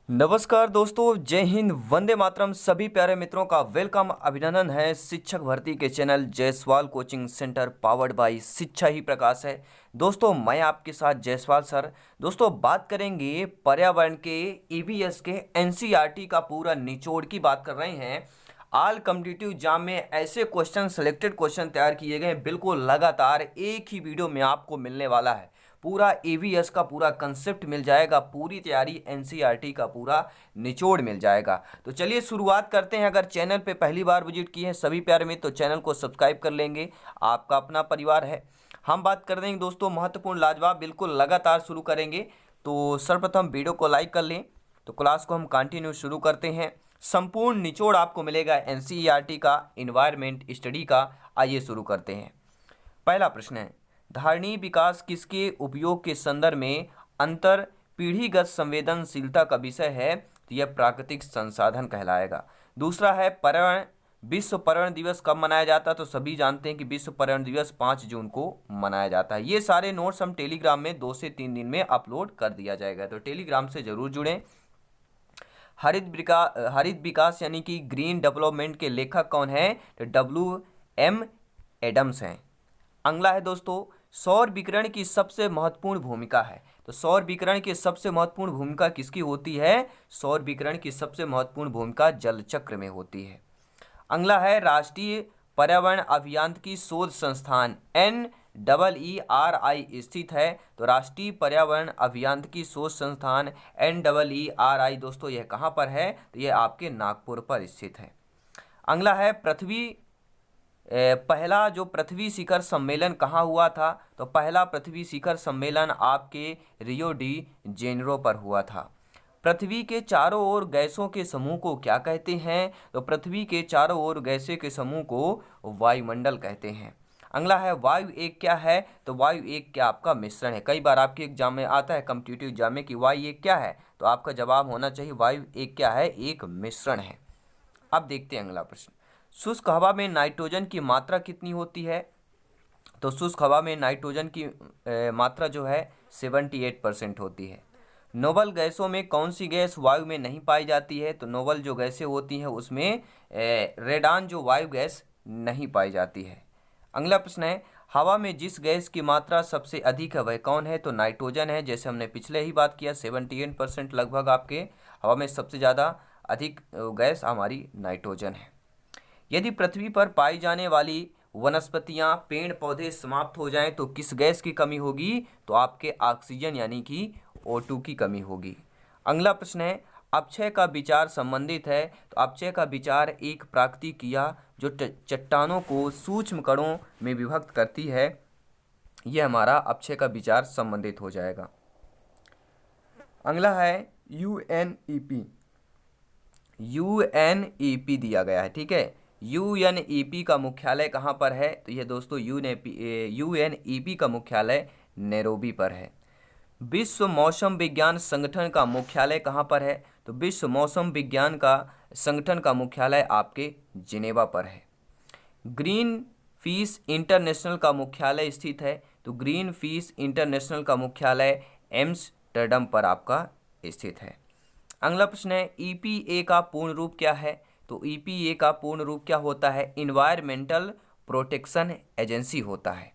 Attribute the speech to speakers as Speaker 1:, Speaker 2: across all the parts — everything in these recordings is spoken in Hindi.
Speaker 1: नमस्कार दोस्तों, जय हिंद, वंदे मातरम। सभी प्यारे मित्रों का वेलकम, अभिनंदन है। शिक्षक भर्ती के channel Jaiswal coaching centre powered by शिक्षा ही प्रकाश है। दोस्तों, मैं आपके साथ जायसवाल सर। दोस्तों, बात करेंगे पर्यावरण के ईवीएस के एनसीईआरटी का पूरा निचोड़ की बात कर रहे हैं। ऑल कॉम्पिटिटिव एग्जाम में ऐसे क्वेश्चन, सिलेक्टेड क्वेश्चन तैयार किए गए हैं, बिल्कुल लगातार एक ही वीडियो में आपको मिलने वाला है। पूरा ईवीएस का पूरा कंसेप्ट मिल जाएगा, पूरी तैयारी एनसीईआरटी का पूरा निचोड़ मिल जाएगा। तो चलिए शुरुआत करते हैं। अगर चैनल पे पहली बार विजिट किए हैं सभी प्यारे मित्र तो चैनल को सब्सक्राइब कर लेंगे, आपका अपना परिवार है। हम बात कर देंगे दोस्तों महत्वपूर्ण, लाजवाब, बिल्कुल लगातार शुरू करेंगे। तो सर्वप्रथम वीडियो को लाइक कर लें। तो क्लास को हम कंटिन्यू शुरू करते हैं। संपूर्ण निचोड़ आपको मिलेगा एनसीईआरटी का, इन्वायरमेंट स्टडी का। आइए शुरू करते हैं। पहला प्रश्न है, धारणीय विकास किसके उपयोग के संदर्भ में अंतर पीढ़ीगत संवेदनशीलता का विषय है? तो यह प्राकृतिक संसाधन कहलाएगा। दूसरा है, पर्यावरण विश्व पर्यावरण दिवस कब मनाया जाता है? तो सभी जानते हैं कि विश्व पर्यावरण दिवस 5 जून को मनाया जाता है। ये सारे नोट्स हम टेलीग्राम में 2 से 3 दिन में अपलोड कर दिया जाएगा, तो टेलीग्राम से जरूर जुड़ें। हरित विकास यानी कि ग्रीन डेवलपमेंट के लेखक कौन है? तो WM एडम्स हैं। अगला है दोस्तों, सौर विकिरण की सबसे महत्वपूर्ण भूमिका है। तो सौर विकिरण की सबसे महत्वपूर्ण भूमिका किसकी होती है? सौर विकिरण की सबसे महत्वपूर्ण भूमिका जल चक्र में होती है। अगला है, राष्ट्रीय पर्यावरण अभियांत्रिकी शोध संस्थान NEERI स्थित है। तो राष्ट्रीय पर्यावरण अभियांत्रिकी शोध संस्थान NEERI दोस्तों यह कहाँ पर है? तो यह आपके नागपुर पर स्थित है। अगला है, पहला जो पृथ्वी शिखर सम्मेलन कहाँ हुआ था? तो पहला पृथ्वी शिखर सम्मेलन आपके रियो डी जेनेरो पर हुआ था। पृथ्वी के चारों ओर गैसों के समूह को क्या कहते हैं? तो पृथ्वी के चारों ओर गैसों के समूह को वायुमंडल कहते हैं। अगला है, वायु एक क्या है? तो वायु एक क्या आपका मिश्रण है। कई बार आपके एग्जाम में आता है, कॉम्पिटिटिव एग्जाम में, कि वायु एक क्या है? तो आपका जवाब होना चाहिए वायु एक क्या है? एक मिश्रण है। अब देखते हैं अगला प्रश्न, शुष्क हवा में नाइट्रोजन की मात्रा कितनी होती है? तो शुष्क हवा में नाइट्रोजन की मात्रा जो है 78% होती है। नोबल गैसों में कौन सी गैस वायु में नहीं पाई जाती है? तो नोबल जो गैसें होती हैं उसमें रेडान जो वायु गैस नहीं पाई जाती है। अगला प्रश्न है, हवा में जिस गैस की मात्रा सबसे अधिक है वह कौन है? तो नाइट्रोजन है। जैसे हमने पिछले ही बात किया, 78% लगभग आपके हवा में सबसे ज़्यादा अधिक गैस हमारी नाइट्रोजन है। यदि पृथ्वी पर पाई जाने वाली वनस्पतियां, पेड़ पौधे समाप्त हो जाएं तो किस गैस की कमी होगी? तो आपके ऑक्सीजन यानी कि O2 की कमी होगी। अगला प्रश्न है, अपक्षय का विचार संबंधित है। तो अपक्षय का विचार एक प्राकृतिक क्रिया जो चट्टानों को सूक्ष्म कणों में विभक्त करती है, यह हमारा अपक्षय का विचार संबंधित हो जाएगा। अगला है, यूएनईपी दिया गया है, ठीक है। यूएनईपी का मुख्यालय कहाँ पर है? तो ये दोस्तों यूएनईपी का मुख्यालय नैरोबी पर है। विश्व मौसम विज्ञान संगठन का मुख्यालय कहाँ पर है? तो विश्व मौसम विज्ञान का संगठन का मुख्यालय आपके जिनेवा पर है। ग्रीन फीस इंटरनेशनल का मुख्यालय स्थित है। तो ग्रीन फीस इंटरनेशनल का मुख्यालय एम्स्टर्डम पर आपका स्थित है। अगला प्रश्न है, ईपीए का पूर्ण रूप क्या है? तो ईपीए का पूर्ण रूप क्या होता है? इन्वायरमेंटल प्रोटेक्शन एजेंसी होता है।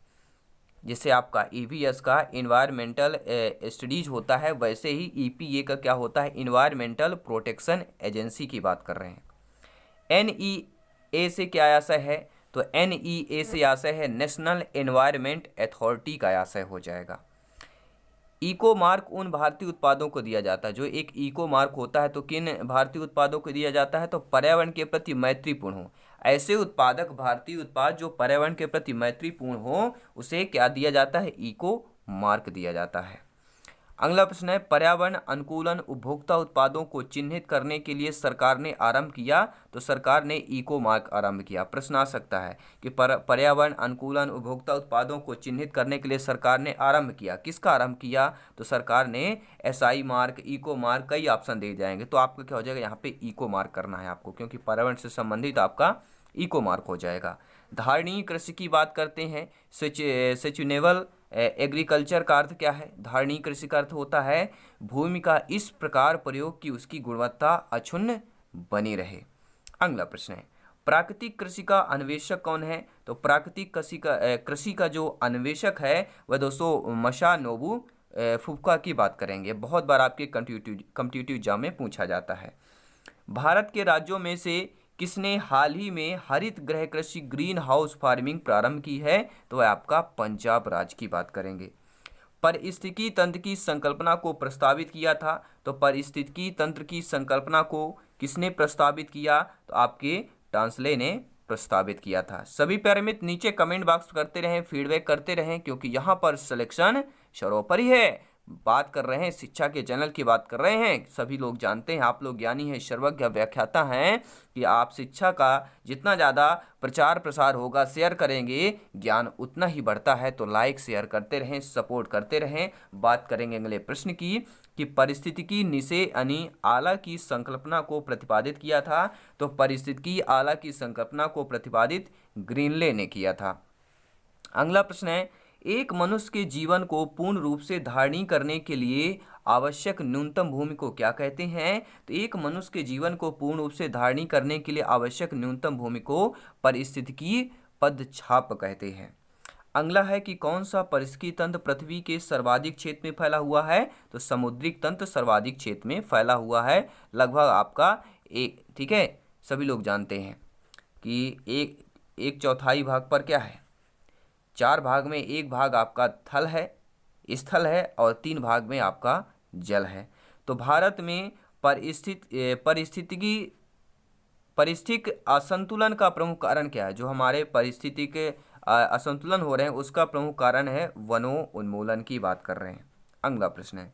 Speaker 1: जैसे आपका ईवीएस का इन्वायरमेंटल स्टडीज होता है, वैसे ही ईपीए का क्या होता है? इन्वायरमेंटल प्रोटेक्शन एजेंसी की बात कर रहे हैं। एनईए से क्या आशय है? तो एनईए से आशय है नेशनल एनवायरमेंट अथॉरिटी का आशय हो जाएगा। इको मार्क उन भारतीय उत्पादों को दिया जाता है, जो एक इको मार्क होता है तो किन भारतीय उत्पादों को दिया जाता है? तो पर्यावरण के प्रति मैत्रीपूर्ण हो, ऐसे उत्पादक, भारतीय उत्पाद जो पर्यावरण के प्रति मैत्रीपूर्ण हो, उसे क्या दिया जाता है? इको मार्क दिया जाता है। अगला प्रश्न है, पर्यावरण अनुकूलन उपभोक्ता उत्पादों को चिन्हित करने के लिए सरकार ने आरंभ किया। तो सरकार ने इको मार्क आरंभ किया। प्रश्न आ सकता है कि पर्यावरण अनुकूलन उपभोक्ता उत्पादों को चिन्हित करने के लिए सरकार ने आरंभ किया, किसका आरंभ किया? तो सरकार ने एसआई मार्क, इको मार्क, कई ऑप्शन दे जाएंगे। तो आपका क्या हो जाएगा? यहाँ पे इको मार्क करना है आपको, क्योंकि पर्यावरण से संबंधित आपका इको मार्क हो जाएगा। धारणीय कृषि की बात करते हैं, सस्टेनेबल एग्रीकल्चर का अर्थ क्या है? धारणीय कृषि का अर्थ होता है भूमि का इस प्रकार प्रयोग कि उसकी गुणवत्ता अक्षुण्ण बनी रहे। अगला प्रश्न है, प्राकृतिक कृषि का अन्वेषक कौन है? तो प्राकृतिक कृषि का जो अन्वेषक है वह दोस्तों मसानोबु फुकुओका की बात करेंगे। बहुत बार आपके कॉम्पिटिटिव एग्जाम में पूछा जाता है। भारत के राज्यों में से किसने हाल ही में हरित गृह कृषि ग्रीन हाउस फार्मिंग प्रारंभ की है? तो वह आपका पंजाब राज्य की बात करेंगे। पारिस्थितिकी तंत्र की संकल्पना को प्रस्तावित किया था? तो पारिस्थितिकी तंत्र की संकल्पना को किसने प्रस्तावित किया? तो आपके टांसले ने प्रस्तावित किया था। सभी प्यारे मित्र नीचे कमेंट बॉक्स करते रहें, फीडबैक करते रहें, क्योंकि यहाँ पर सिलेक्शन सर्वोपरि है। बात कर रहे हैं शिक्षा के चैनल की बात कर रहे हैं। सभी लोग जानते हैं, आप लोग ज्ञानी हैं, सर्वज्ञ व्याख्याता हैं, कि आप शिक्षा का जितना ज़्यादा प्रचार प्रसार होगा, शेयर करेंगे, ज्ञान उतना ही बढ़ता है। तो लाइक शेयर करते रहें, सपोर्ट करते रहें। बात करेंगे अगले प्रश्न की कि पारिस्थितिकी निशे यानी आला की संकल्पना को प्रतिपादित किया था? तो पारिस्थितिकी आला की संकल्पना को प्रतिपादित ग्रीनले ने किया था। अगला प्रश्न है, एक मनुष्य के जीवन को पूर्ण रूप से धारणीय करने के लिए आवश्यक न्यूनतम भूमि को क्या कहते हैं? तो एक मनुष्य के जीवन को पूर्ण रूप से धारणीय करने के लिए आवश्यक न्यूनतम भूमि को पारिस्थितिकी पदछाप कहते हैं। अगला है कि कौन सा पारिस्थितिकी तंत्र पृथ्वी के सर्वाधिक क्षेत्र में फैला हुआ है? तो समुद्रिक तंत्र सर्वाधिक क्षेत्र में फैला हुआ है, लगभग आपका ठीक है, सभी लोग जानते हैं कि एक चौथाई भाग पर क्या है, 4 भाग में 1 भाग आपका स्थल है और 3 भाग में आपका जल है। तो भारत में पारिस्थितिक असंतुलन का प्रमुख कारण क्या है? जो हमारे पारिस्थितिक असंतुलन हो रहे हैं उसका प्रमुख कारण है वनों उन्मूलन की बात कर रहे हैं। अगला प्रश्न है,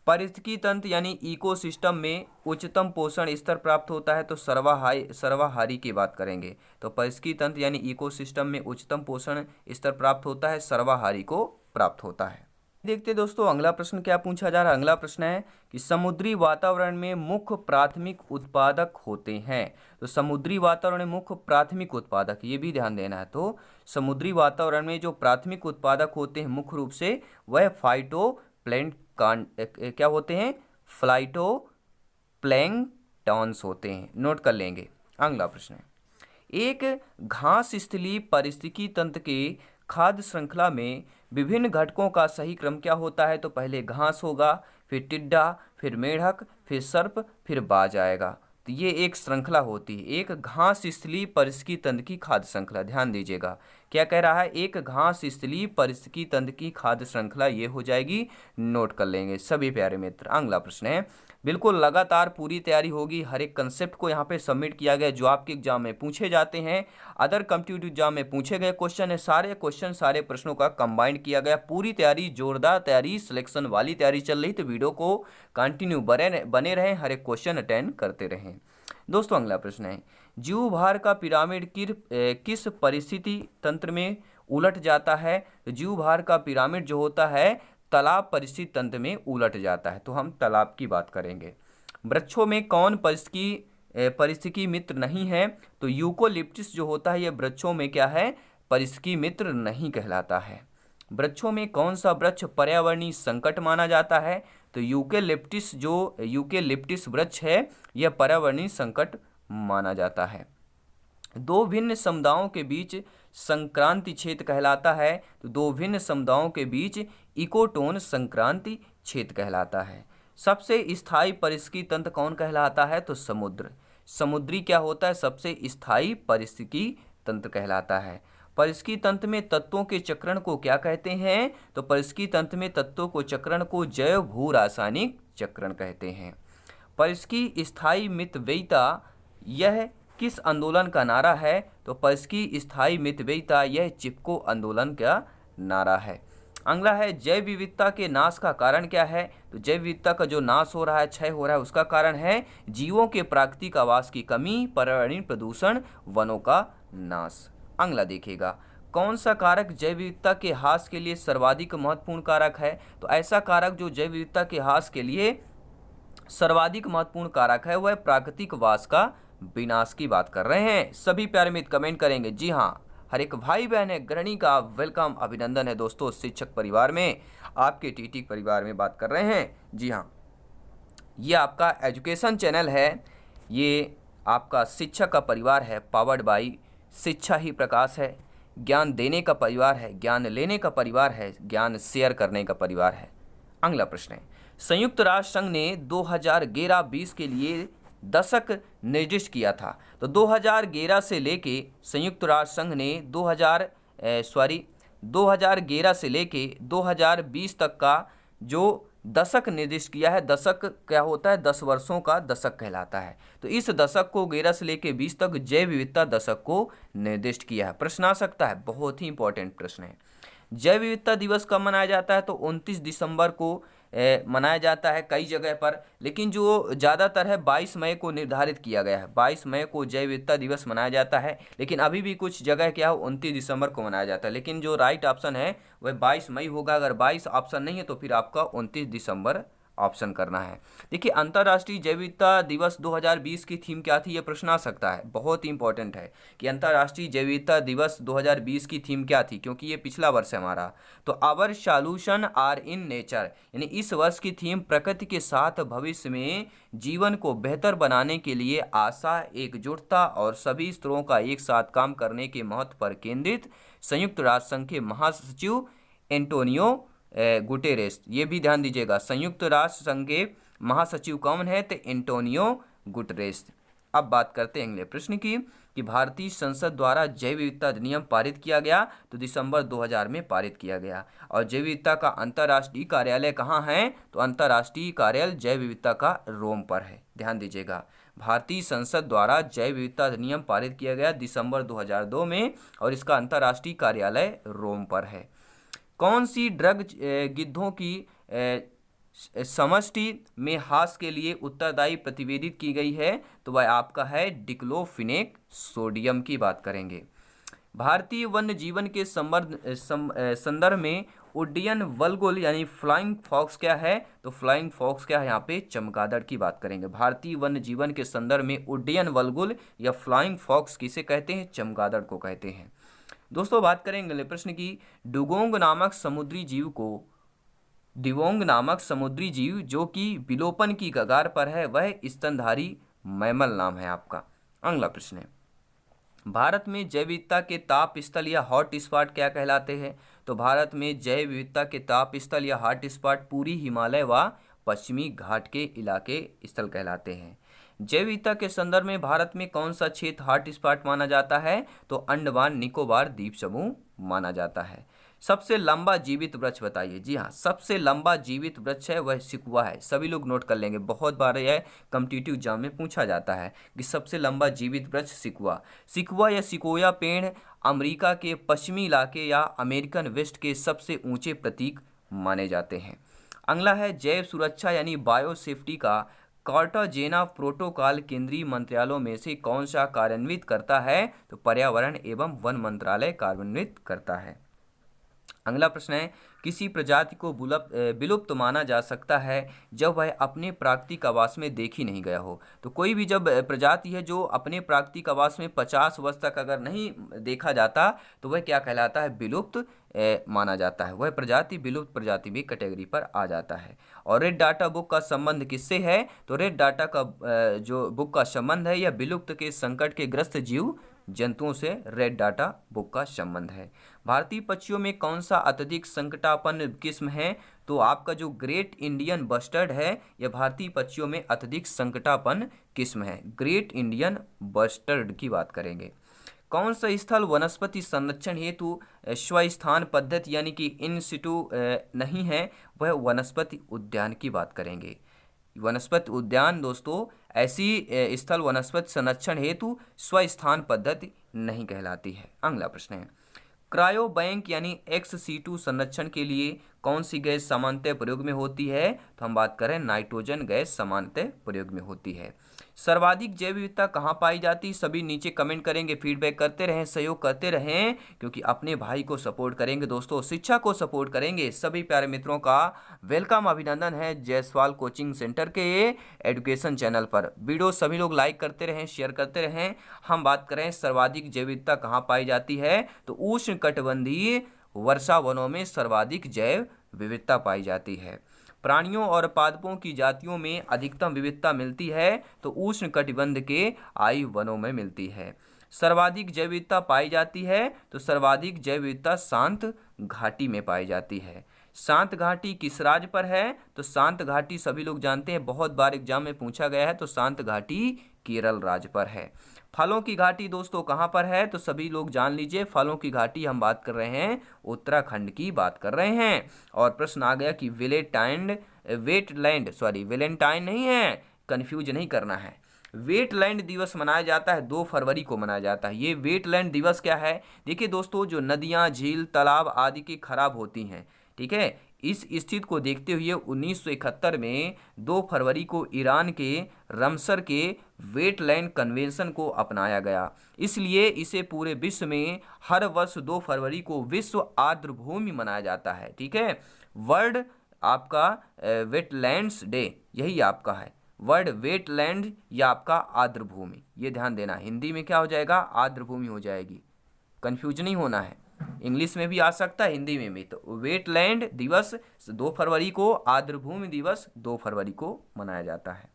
Speaker 1: पारिस्थितिकी तंत्र यानी इकोसिस्टम में उच्चतम पोषण स्तर प्राप्त होता है? तो सर्वाहारी की बात करेंगे। तो पारिस्थितिकी तंत्र यानी इकोसिस्टम में उच्चतम पोषण स्तर प्राप्त होता है, सर्वाहारी को प्राप्त होता है। देखते दोस्तों अगला प्रश्न क्या पूछा जा रहा है। अगला प्रश्न है कि समुद्री वातावरण में मुख्य प्राथमिक उत्पादक होते हैं? तो समुद्री वातावरण में मुख्य प्राथमिक उत्पादक, ये भी ध्यान देना है। तो समुद्री वातावरण में जो प्राथमिक उत्पादक होते हैं मुख्य रूप से वह क्या होते हैं? फाइटोप्लैंक्टन्स होते हैं, नोट कर लेंगे। अगला प्रश्न है, एक घास स्थलीय पारिस्थितिकी तंत्र के खाद्य श्रृंखला में विभिन्न घटकों का सही क्रम क्या होता है? तो पहले घास होगा, फिर टिड्डा, फिर मेढक, फिर सर्प, फिर बाज आएगा। तो ये एक श्रृंखला होती है, एक घास स्थलीय पारिस्थितिकी तंत्र की खाद्य श्रृंखला। ध्यान दीजिएगा क्या कह रहा है, एक घास स्थलीय पारिस्थितिकी तंत्र की खाद्य श्रृंखला, ये हो जाएगी, नोट कर लेंगे सभी प्यारे मित्र। अगला प्रश्न है, बिल्कुल लगातार पूरी तैयारी होगी, हर एक कंसेप्ट को यहाँ पे सबमिट किया गया जो आपके एग्जाम में पूछे जाते हैं, अदर कॉम्पिटिटिव एग्जाम में पूछे गए क्वेश्चन है, सारे क्वेश्चन सारे प्रश्नों का कंबाइंड किया गया। पूरी तैयारी, जोरदार तैयारी, सिलेक्शन वाली तैयारी चल रही, तो वीडियो को कंटिन्यू बने रहें, हर एक क्वेश्चन अटेंड करते रहें। दोस्तों अगला प्रश्न है, जीव भार का पिरामिड किस परिस्थिति तंत्र में उलट जाता है? तो जीव भार का पिरामिड जो होता है तालाब परिस्थिति तंत्र में उलट जाता है। तो हम तालाब की बात करेंगे। वृक्षों में कौन पारिस्थितिकी मित्र नहीं है? तो यूकोलिप्टस जो होता है यह वृक्षों में क्या है? पारिस्थितिकी मित्र नहीं कहलाता है। वृक्षों में कौन सा वृक्ष पर्यावरणीय संकट माना जाता है? तो यूकेलिप्टिस वृक्ष है यह पर्यावरणीय संकट माना जाता है। दो भिन्न समुदायों के बीच संक्रांति क्षेत्र कहलाता है। तो दो भिन्न समुदायों के बीच इकोटोन संक्रांति क्षेत्र कहलाता है। सबसे स्थायी पारिस्थितिकी तंत्र कौन कहलाता है? तो समुद्री क्या होता है? सबसे स्थायी पारिस्थितिकी तंत्र कहलाता है। पारिस्थितिकी तंत्र में तत्वों के चक्रण को क्या कहते हैं? तो पारिस्थितिकी तंत्र में तत्वों को चक्रण को जैव भू रासायनिक चक्रण कहते हैं। पारिस्थितिकी स्थायी मितव्ययिता यह किस आंदोलन का नारा है? तो पारिस्थितिकी स्थायी मितव्ययिता यह चिपको आंदोलन का नारा है। अगला है, जैव विविधता के नाश का कारण क्या है? तो जैव विविधता का जो नाश हो रहा है, क्षय हो रहा है, उसका कारण है जीवों के प्राकृतिक आवास की कमी, पर्यावरणीय प्रदूषण, वनों का नाश। अगला देखिएगा, कौन सा कारक जैव विविधता के ह्रास के लिए सर्वाधिक महत्वपूर्ण कारक है? तो ऐसा कारक जो जैव विविधता के ह्रास के लिए सर्वाधिक महत्वपूर्ण कारक है वह प्राकृतिक वास का विनाश की बात कर रहे हैं। सभी प्यारे मित्र कमेंट करेंगे जी हाँ, हर एक भाई बहन है गृहिणी का वेलकम, अभिनंदन है दोस्तों शिक्षक परिवार में, आपके टीटी परिवार में बात कर रहे हैं। जी हाँ, ये आपका एजुकेशन चैनल है, ये आपका शिक्षक का परिवार है, पावर्ड बाई शिक्षा ही प्रकाश है, ज्ञान देने का परिवार है, ज्ञान लेने का परिवार है, ज्ञान शेयर करने का परिवार है। अगला प्रश्न है, संयुक्त राष्ट्र संघ ने 2011-20 के लिए दशक निर्दिष्ट किया था। तो 2011 से लेके संयुक्त राष्ट्र संघ ने 2011 से लेके 2020 तक का जो दशक निर्दिष्ट किया है, दशक क्या होता है, 10 वर्षों का दशक कहलाता है। तो इस दशक को 11 से लेके 20 तक जैव विविधता दशक को निर्दिष्ट किया है। प्रश्न आ सकता है, बहुत ही इंपॉर्टेंट प्रश्न है। जैव विविधता दिवस कब मनाया जाता है? तो 29 दिसंबर को मनाया जाता है कई जगह पर, लेकिन जो ज़्यादातर है 22 मई को निर्धारित किया गया है। 22 मई को जैव विविधता दिवस मनाया जाता है, लेकिन अभी भी कुछ जगह क्या हो 29 दिसंबर को मनाया जाता है, लेकिन जो राइट ऑप्शन है वह 22 मई होगा। अगर 22 ऑप्शन नहीं है तो फिर आपका 29 दिसंबर ऑप्शन करना है। देखिए, अंतर्राष्ट्रीय जैव विविधता दिवस 2020 की थीम क्या थी, यह प्रश्न आ सकता है। बहुत ही इंपॉर्टेंट है कि अंतर्राष्ट्रीय जैव विविधता दिवस 2020 की थीम क्या थी, क्योंकि ये पिछला वर्ष है हमारा। तो our solution are in nature, यानी इस वर्ष की थीम प्रकृति के साथ भविष्य में जीवन को बेहतर बनाने के लिए आशा, एकजुटता और सभी स्तरों का एक साथ काम करने के महत्व पर केंद्रित। संयुक्त राष्ट्र संघ के महासचिव एंटोनियो गुटेरेस, ये भी ध्यान दीजिएगा, संयुक्त राष्ट्र संघ के महासचिव कौन है? तो एंटोनियो गुटेरेस। अब बात करते हैं अगले प्रश्न की कि भारतीय संसद द्वारा जैव विविधता अधिनियम पारित किया गया, तो दिसंबर 2000 में पारित किया गया। और जैव विविधता का अंतर्राष्ट्रीय कार्यालय कहाँ है? तो अंतर्राष्ट्रीय कार्यालय जैव विविधता का रोम पर है। ध्यान दीजिएगा, भारतीय संसद द्वारा जैव विविधता अधिनियम पारित किया गया दिसंबर 2002 में, और इसका अंतर्राष्ट्रीय कार्यालय रोम पर है। कौन सी ड्रग गिद्धों की समष्टि में ह्रास के लिए उत्तरदायी प्रतिवेदित की गई है? तो वह आपका है डिक्लोफिनेक सोडियम की बात करेंगे। भारतीय वन्य जीवन के संदर्भ में उड्डयन वल्गुल यानी फ्लाइंग फॉक्स क्या है? तो फ्लाइंग फॉक्स क्या है? यहाँ पे चमगादड़ की बात करेंगे। भारतीय वन्य जीवन के संदर्भ में उड्डयन वल्गुल या फ्लाइंग फॉक्स किसे कहते हैं? चमगादड़ को कहते हैं। दोस्तों, बात करेंगे अगले प्रश्न की, डुगोंग नामक समुद्री जीव जो कि विलोपन की कगार पर है, वह स्तनधारी मैमल नाम है आपका। अगला प्रश्न है, भारत में जैव विविधता के ताप स्थल या हॉट स्पॉट क्या कहलाते हैं? तो भारत में जैव विविधता के ताप स्थल या हॉट स्पॉट पूरी हिमालय व पश्चिमी घाट के इलाके स्थल कहलाते हैं। जैव विविधता के संदर्भ में भारत में कौन सा क्षेत्र हॉट स्पॉट माना जाता है? तो अंडमान निकोबार द्वीप समूह माना जाता है। सबसे लंबा जीवित वृक्ष बताइए। जी हाँ, सबसे लंबा जीवित वृक्ष है वह सिकुआ है। सभी लोग नोट कर लेंगे, बहुत बार यह कॉम्पिटिटिव एग्जाम में पूछा जाता है कि सबसे लंबा जीवित वृक्ष सिकुआ या सिकोया पेड़ अमेरिका के पश्चिमी इलाके या अमेरिकन वेस्ट के सबसे ऊंचे प्रतीक माने जाते हैं। अगला है, जैव सुरक्षा यानी बायो सेफ्टी का कार्टाजेना प्रोटोकॉल केंद्रीय मंत्रालयों में से कौन सा कार्यान्वित करता है? तो पर्यावरण एवं वन मंत्रालय कार्यान्वित करता है। अगला प्रश्न है, किसी प्रजाति को विलुप्त माना जा सकता है जब वह अपने प्राकृतिक आवास में देखी नहीं गया हो। तो कोई भी जब प्रजाति है जो अपने प्राकृतिक आवास में 50 वर्ष तक अगर नहीं देखा जाता तो वह क्या कहलाता है? विलुप्त माना जाता है। वह प्रजाति विलुप्त प्रजाति भी कैटेगरी पर आ जाता है। और रेड डाटा बुक का संबंध किससे है? तो रेड डाटा का जो बुक का संबंध है यह विलुप्त के संकट के ग्रस्त जीव जंतुओं से रेड डाटा बुक का संबंध है। भारतीय पक्षियों में कौन सा अत्यधिक संकटापन्न किस्म है? तो आपका जो ग्रेट इंडियन बस्टर्ड है यह भारतीय पक्षियों में अत्यधिक संकटापन्न किस्म है। ग्रेट इंडियन बस्टर्ड की बात करेंगे। कौन सा स्थल वनस्पति संरक्षण हेतु स्वस्थान पद्धति यानी कि इन सिटू नहीं है? वह वनस्पति उद्यान की बात करेंगे। वनस्पति उद्यान दोस्तों ऐसी स्थल वनस्पति संरक्षण हेतु स्वस्थान पद्धति नहीं कहलाती है। अगला प्रश्न है, क्रायो बैंक यानी XC2 संरक्षण के लिए कौन सी गैस सामान्यतः प्रयोग में होती है? तो हम बात करें नाइट्रोजन गैस सामान्यतः प्रयोग में होती है। सर्वाधिक जैव विविधता कहाँ पाई जाती है? सभी नीचे कमेंट करेंगे, फीडबैक करते रहें, सहयोग करते रहें, क्योंकि अपने भाई को सपोर्ट करेंगे दोस्तों, शिक्षा को सपोर्ट करेंगे। सभी प्यारे मित्रों का वेलकम, अभिनंदन है जायसवाल कोचिंग सेंटर के एजुकेशन चैनल पर। वीडियो सभी लोग लाइक करते रहें, शेयर करते रहें। हम बात करें सर्वाधिक जैव विविधता कहाँ पाई जाती है, तो उष्णकटिबंधीय वर्षा वनों में सर्वाधिक जैव विविधता पाई जाती है। प्राणियों और पादपों की जातियों में अधिकतम विविधता मिलती है, तो उष्णकटिबंध के आयु वनों में मिलती है। सर्वाधिक जैव विविधता पाई जाती है, तो सर्वाधिक जैव विविधता शांत घाटी में पाई जाती है। शांत घाटी किस राज्य पर है? तो शांत घाटी सभी लोग जानते हैं, बहुत बार एग्जाम में पूछा गया है, तो शांत घाटी केरल राज्य पर है। फलों की घाटी दोस्तों कहाँ पर है? तो सभी लोग जान लीजिए, फलों की घाटी हम बात कर रहे हैं उत्तराखंड की बात कर रहे हैं। और प्रश्न आ गया कि वेलेंटाइन नहीं है, कंफ्यूज नहीं करना है। वेटलैंड दिवस मनाया जाता है 2 फरवरी को मनाया जाता है। ये वेटलैंड दिवस क्या है? देखिए दोस्तों, जो नदियाँ, झील, तालाब आदि की खराब होती हैं, ठीक है, इस स्थिति को देखते हुए 1971 में 2 फरवरी को ईरान के रमसर के वेटलैंड कन्वेंशन को अपनाया गया। इसलिए इसे पूरे विश्व में हर वर्ष 2 फरवरी को विश्व आर्द्र भूमि मनाया जाता है। ठीक है, वर्ल्ड आपका वेटलैंड्स डे यही आपका है, वर्ल्ड वेटलैंड या आपका आर्द्र भूमि, ये ध्यान देना। हिंदी में क्या हो जाएगा? आर्द्र भूमि हो जाएगी, कंफ्यूज नहीं होना है। इंग्लिश में भी आ सकता है, हिंदी में भी। तो वेटलैंड दिवस 2 फरवरी को, आर्द्र भूमि दिवस 2 फरवरी को मनाया जाता है।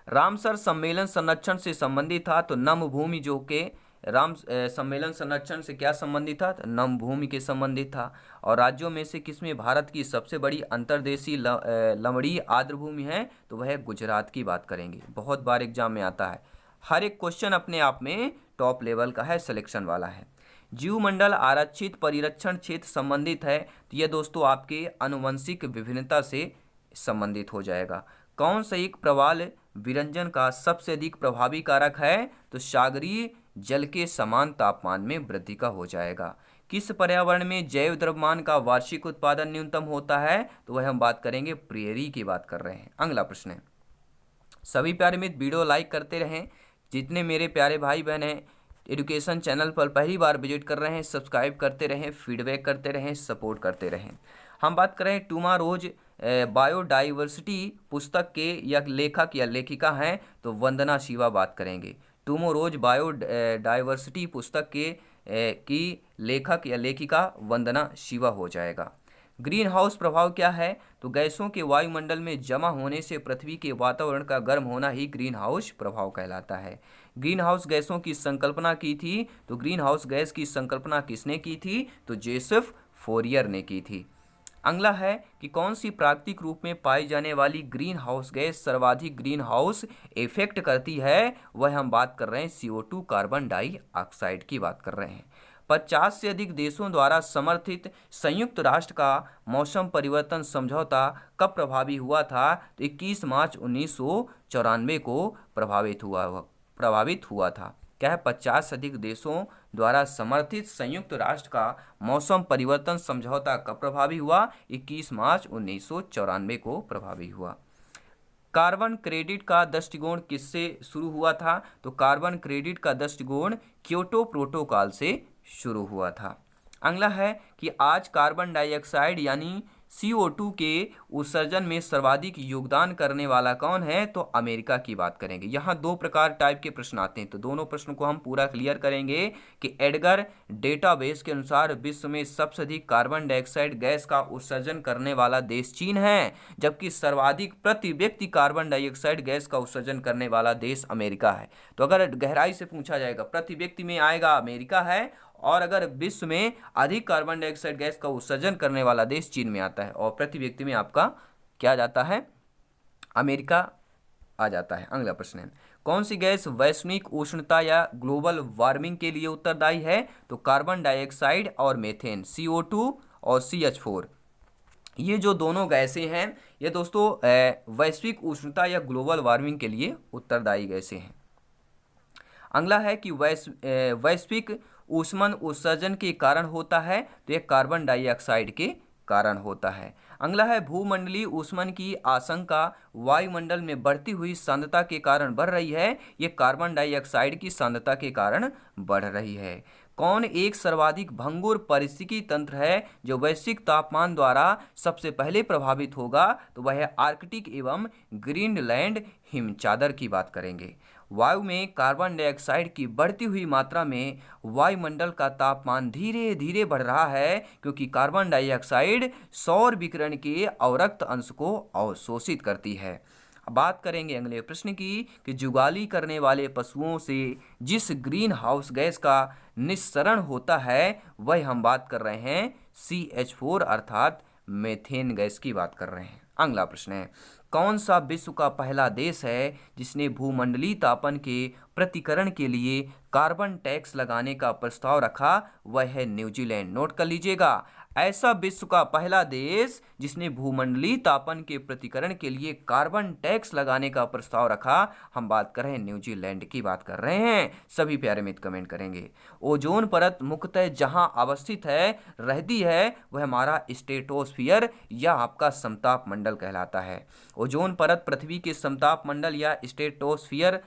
Speaker 1: रामसर सम्मेलन संरक्षण से संबंधित था, तो नम भूमि जो के सम्मेलन संरक्षण से क्या संबंधित था? तो नम भूमि के संबंधित था। और राज्यों में से किसमें भारत की सबसे बड़ी अंतर्देशीय लवणीय आर्द्र भूमि है? तो वह गुजरात की बात करेंगे, बहुत बार एग्जाम में आता है। हर एक क्वेश्चन अपने आप में टॉप लेवल का है, सिलेक्शन वाला है। जीवमंडल आरक्षित परिरक्षण क्षेत्र संबंधित है, तो यह दोस्तों आपके आनुवंशिक विभिन्नता से संबंधित हो जाएगा। कौन सा एक प्रवाल विरंजन का सबसे अधिक प्रभावी कारक है? तो सागरीय जल के समान तापमान में वृद्धि का हो जाएगा। किस पर्यावरण में जैव द्रव्यमान का वार्षिक उत्पादन न्यूनतम होता है? तो वह हम बात करेंगे, प्रेयरी की बात कर रहे हैं। अगला प्रश्न है, सभी प्यारे मित्र वीडियो लाइक करते रहें। जितने मेरे प्यारे भाई बहन हैं एजुकेशन चैनल पर पहली बार विजिट कर रहे हैं, सब्सक्राइब करते रहें, फीडबैक करते रहें, सपोर्ट करते रहें। हम बात करें टूमारोज बायोडाइवर्सिटी पुस्तक के या लेखक या लेखिका हैं, तो वंदना शिवा बात करेंगे। टूमारोज बायोडाइवर्सिटी पुस्तक के की लेखक या लेखिका वंदना शिवा हो जाएगा। ग्रीन हाउस प्रभाव क्या है? तो गैसों के वायुमंडल में जमा होने से पृथ्वी के वातावरण का गर्म होना ही ग्रीन हाउस प्रभाव कहलाता है। ग्रीन हाउस गैसों की संकल्पना की थी, तो ग्रीन हाउस गैस की संकल्पना किसने की थी? तो जोसेफ फोरियर ने की थी। अगला है कि कौन सी प्राकृतिक रूप में पाई जाने वाली ग्रीन हाउस गैस सर्वाधिक ग्रीन हाउस इफेक्ट करती है? वह हम बात कर रहे हैं CO2 कार्बन डाइऑक्साइड की बात कर रहे हैं। 50 से अधिक देशों द्वारा समर्थित संयुक्त राष्ट्र का मौसम परिवर्तन समझौता कब प्रभावी हुआ था? तो 21 मार्च 1994 को प्रभावित हुआ था। क्या है? 50 से अधिक देशों द्वारा समर्थित संयुक्त राष्ट्र का मौसम परिवर्तन समझौता कब प्रभावी हुआ? 21 मार्च 1994 को प्रभावी हुआ। कार्बन क्रेडिट का दृष्टिकोण किससे शुरू हुआ था? तो कार्बन क्रेडिट का दृष्टिकोण क्योटो प्रोटोकॉल से शुरू हुआ था। अगला है कि आज कार्बन डाइऑक्साइड यानी CO2 के उत्सर्जन में सर्वाधिक योगदान करने वाला कौन है? तो अमेरिका की बात करेंगे। यहाँ 2 प्रकार टाइप के प्रश्न आते हैं, तो दोनों प्रश्नों को हम पूरा क्लियर करेंगे कि एडगर डेटाबेस के अनुसार विश्व में सबसे अधिक कार्बन डाइऑक्साइड गैस का उत्सर्जन करने वाला देश चीन है, जबकि सर्वाधिक प्रति व्यक्ति कार्बन डाइऑक्साइड गैस का उत्सर्जन करने वाला देश अमेरिका है। तो अगर गहराई से पूछा जाएगा, प्रति व्यक्ति में आएगा अमेरिका है, और अगर विश्व में अधिक कार्बन डाइऑक्साइड गैस का उत्सर्जन करने वाला देश चीन में आता है, और प्रति व्यक्ति में आपका क्या जाता है? अमेरिका आ जाता है। अगला प्रश्न है, कौन सी गैस वैश्विक उष्णता या ग्लोबल वार्मिंग के लिए उत्तरदायी है? तो कार्बन डाइऑक्साइड और मीथेन, CO2 और CH4, ये जो दोनों गैसें हैं ये दोस्तों वैश्विक उष्णता या ग्लोबल वार्मिंग के लिए उत्तरदायी गैसें हैं। अगला है कि वैश्विक ऊष्मन उत्सर्जन के कारण होता है, तो यह कार्बन डाइऑक्साइड के कारण होता है। अगला है भूमंडलीय ऊष्मन की आशंका वायुमंडल में बढ़ती हुई सांद्रता के कारण बढ़ रही है, ये कार्बन डाइऑक्साइड की सांद्रता के कारण बढ़ रही है। कौन एक सर्वाधिक भंगुर पारिस्थितिकी तंत्र है जो वैश्विक तापमान द्वारा सबसे पहले प्रभावित होगा? तो वह है आर्कटिक एवं ग्रीनलैंड हिमचादर की बात करेंगे। वायु में कार्बन डाइऑक्साइड की बढ़ती हुई मात्रा में वायुमंडल का तापमान धीरे धीरे बढ़ रहा है, क्योंकि कार्बन डाइऑक्साइड सौर विकिरण के अवरक्त अंश को अवशोषित करती है। अब बात करेंगे अगले प्रश्न की कि जुगाली करने वाले पशुओं से जिस ग्रीन हाउस गैस का निस्सरण होता है वह हम बात कर रहे हैं CH4 अर्थात मेथेन गैस की बात कर रहे हैं। अगला प्रश्न है, कौन सा विश्व का पहला देश है जिसने भूमंडलीय तापन के प्रतिकरण के लिए कार्बन टैक्स लगाने का प्रस्ताव रखा? वह है न्यूजीलैंड। नोट कर लीजिएगा, ऐसा विश्व का पहला देश जिसने भूमंडलीय तापन के प्रतिकरण के लिए कार्बन टैक्स लगाने का प्रस्ताव रखा, हम बात कर रहे हैं न्यूजीलैंड की बात कर रहे हैं। सभी प्यारे मित्र कमेंट करेंगे। ओजोन परत मुख्यतः जहां अवस्थित है रहती है वह हमारा स्ट्रेटोस्फियर या आपका समताप मंडल कहलाता है। ओजोन परत पृथ्वी के समताप मंडल या स्ट्रेटोस्फियर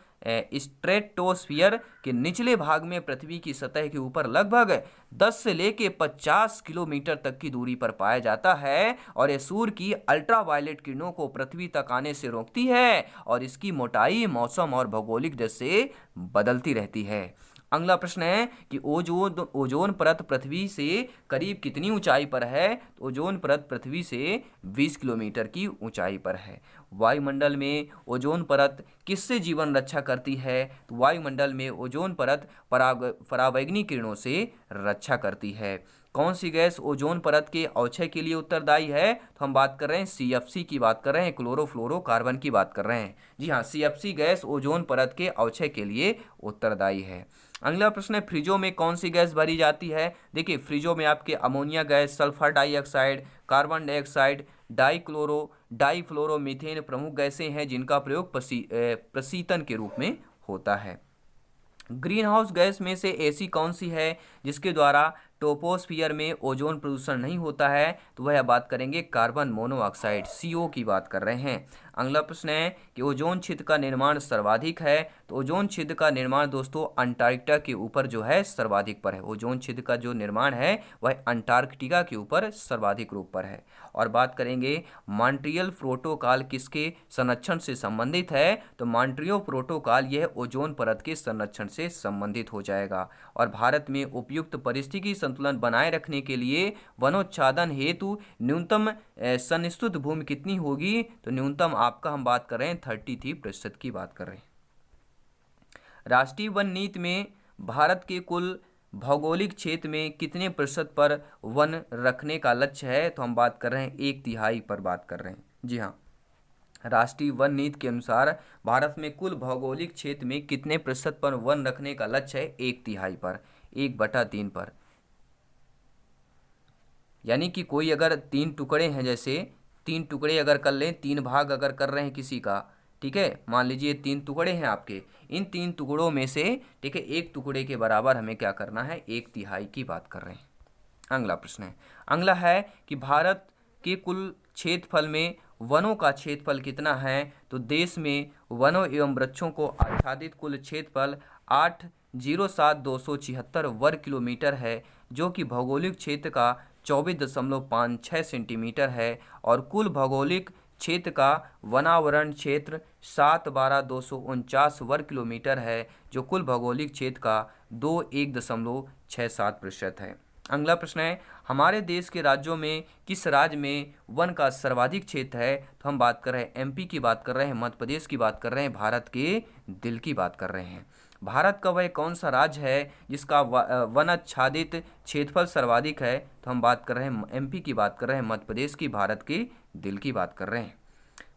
Speaker 1: के निचले भाग में पृथ्वी की सतह के ऊपर लगभग 10 से लेके 50 किलोमीटर तक की दूरी पर पाया जाता है, और यह सूर्य की अल्ट्रावायलेट किरणों को पृथ्वी तक आने से रोकती है, और इसकी मोटाई मौसम और भौगोलिक दृष्टि से बदलती रहती है। अगला प्रश्न है कि ओजोन परत पृथ्वी से करीब कितनी ऊंचाई पर है? तो ओजोन परत पृथ्वी से 20 किलोमीटर की ऊंचाई पर है। वायुमंडल में ओजोन परत किससे जीवन रक्षा करती है? तो वायुमंडल में ओजोन परत पराबैंगनी किरणों से रक्षा करती है। कौन सी गैस ओजोन परत के अवक्षय के लिए उत्तरदायी है? तो हम बात कर रहे हैं CFC की बात कर रहे हैं, क्लोरोफ्लोरोकार्बन की बात कर रहे हैं। जी हाँ, CFC गैस ओजोन परत के अवक्षय के लिए उत्तरदायी है। अगला प्रश्न है, फ्रिजों में कौन सी गैस भरी जाती है? देखिए, फ्रिजों में आपके ammonia gas, sulphur dioxide, carbon dioxide, difluoromethane प्रमुख गैसें हैं जिनका प्रयोग प्रशीतन के रूप में होता है। ग्रीन हाउस गैस में से ऐसी कौन सी है जिसके द्वारा टोपोस्फियर में ओजोन प्रदूषण नहीं होता है? तो वह बात करेंगे कार्बन मोनोऑक्साइड CO की बात कर रहे हैं। अगला प्रश्न है कि ओजोन छिद्र का निर्माण सर्वाधिक है? तो ओजोन छिद्र का निर्माण दोस्तों अंटार्कटिका के ऊपर जो है सर्वाधिक पर है। ओजोन छिद्र का जो निर्माण है वह अंटार्कटिका के ऊपर सर्वाधिक रूप पर है। और बात करेंगे मॉन्ट्रियल प्रोटोकॉल किसके संरक्षण से संबंधित है? तो मॉन्ट्रियल प्रोटोकॉल यह ओजोन परत के संरक्षण से संबंधित हो जाएगा। और भारत में उपयुक्त परिस्थिति संतुलन बनाए रखने के लिए वनोच्छादन हेतु न्यूनतम संस्तुत भूमि कितनी होगी? तो न्यूनतम आपका हम बात कर रहे हैं 33% की बात कर रहे हैं। राष्ट्रीय वन नीति में भारत के कुल भौगोलिक क्षेत्र में कितने प्रतिशत पर वन रखने का लक्ष्य है? तो हम बात कर रहे हैं 1/3 पर बात कर रहे हैं। जी हाँ, राष्ट्रीय वन नीति के अनुसार भारत में कुल भौगोलिक क्षेत्र में कितने प्रतिशत पर वन रखने का लक्ष्य है? 1/3 पर, 1/3 पर। यानी कि कोई अगर 3 टुकड़े हैं, जैसे 3 टुकड़े अगर कर लें, 3 भाग अगर कर रहे हैं किसी का, ठीक है, मान लीजिए 3 टुकड़े हैं आपके, इन 3 टुकड़ों में से ठीक है 1 टुकड़े के बराबर हमें क्या करना है? 1/3 की बात कर रहे हैं। अगला प्रश्न है, अगला है कि भारत के कुल क्षेत्रफल में वनों का क्षेत्रफल कितना है? तो देश में वनों एवं वृक्षों को आच्छादित कुल क्षेत्रफल 807,276 वर्ग किलोमीटर है, जो कि भौगोलिक क्षेत्र का 24.56 सेंटीमीटर है। और कुल भौगोलिक क्षेत्र का वनावरण क्षेत्र 712,249 वर्ग किलोमीटर है, जो कुल भौगोलिक क्षेत्र का 21.67% है। अगला प्रश्न है, हमारे देश के राज्यों में किस राज्य में वन का सर्वाधिक क्षेत्र है? तो हम बात कर रहे हैं MP की बात कर रहे हैं, मध्य प्रदेश की बात कर रहे हैं, भारत के दिल की बात कर रहे हैं। भारत का वह कौन सा राज्य है जिसका वनाच्छादित क्षेत्रफल सर्वाधिक है? तो हम बात कर रहे हैं MP की बात कर रहे हैं, मध्य प्रदेश की, भारत के दिल की बात कर रहे हैं।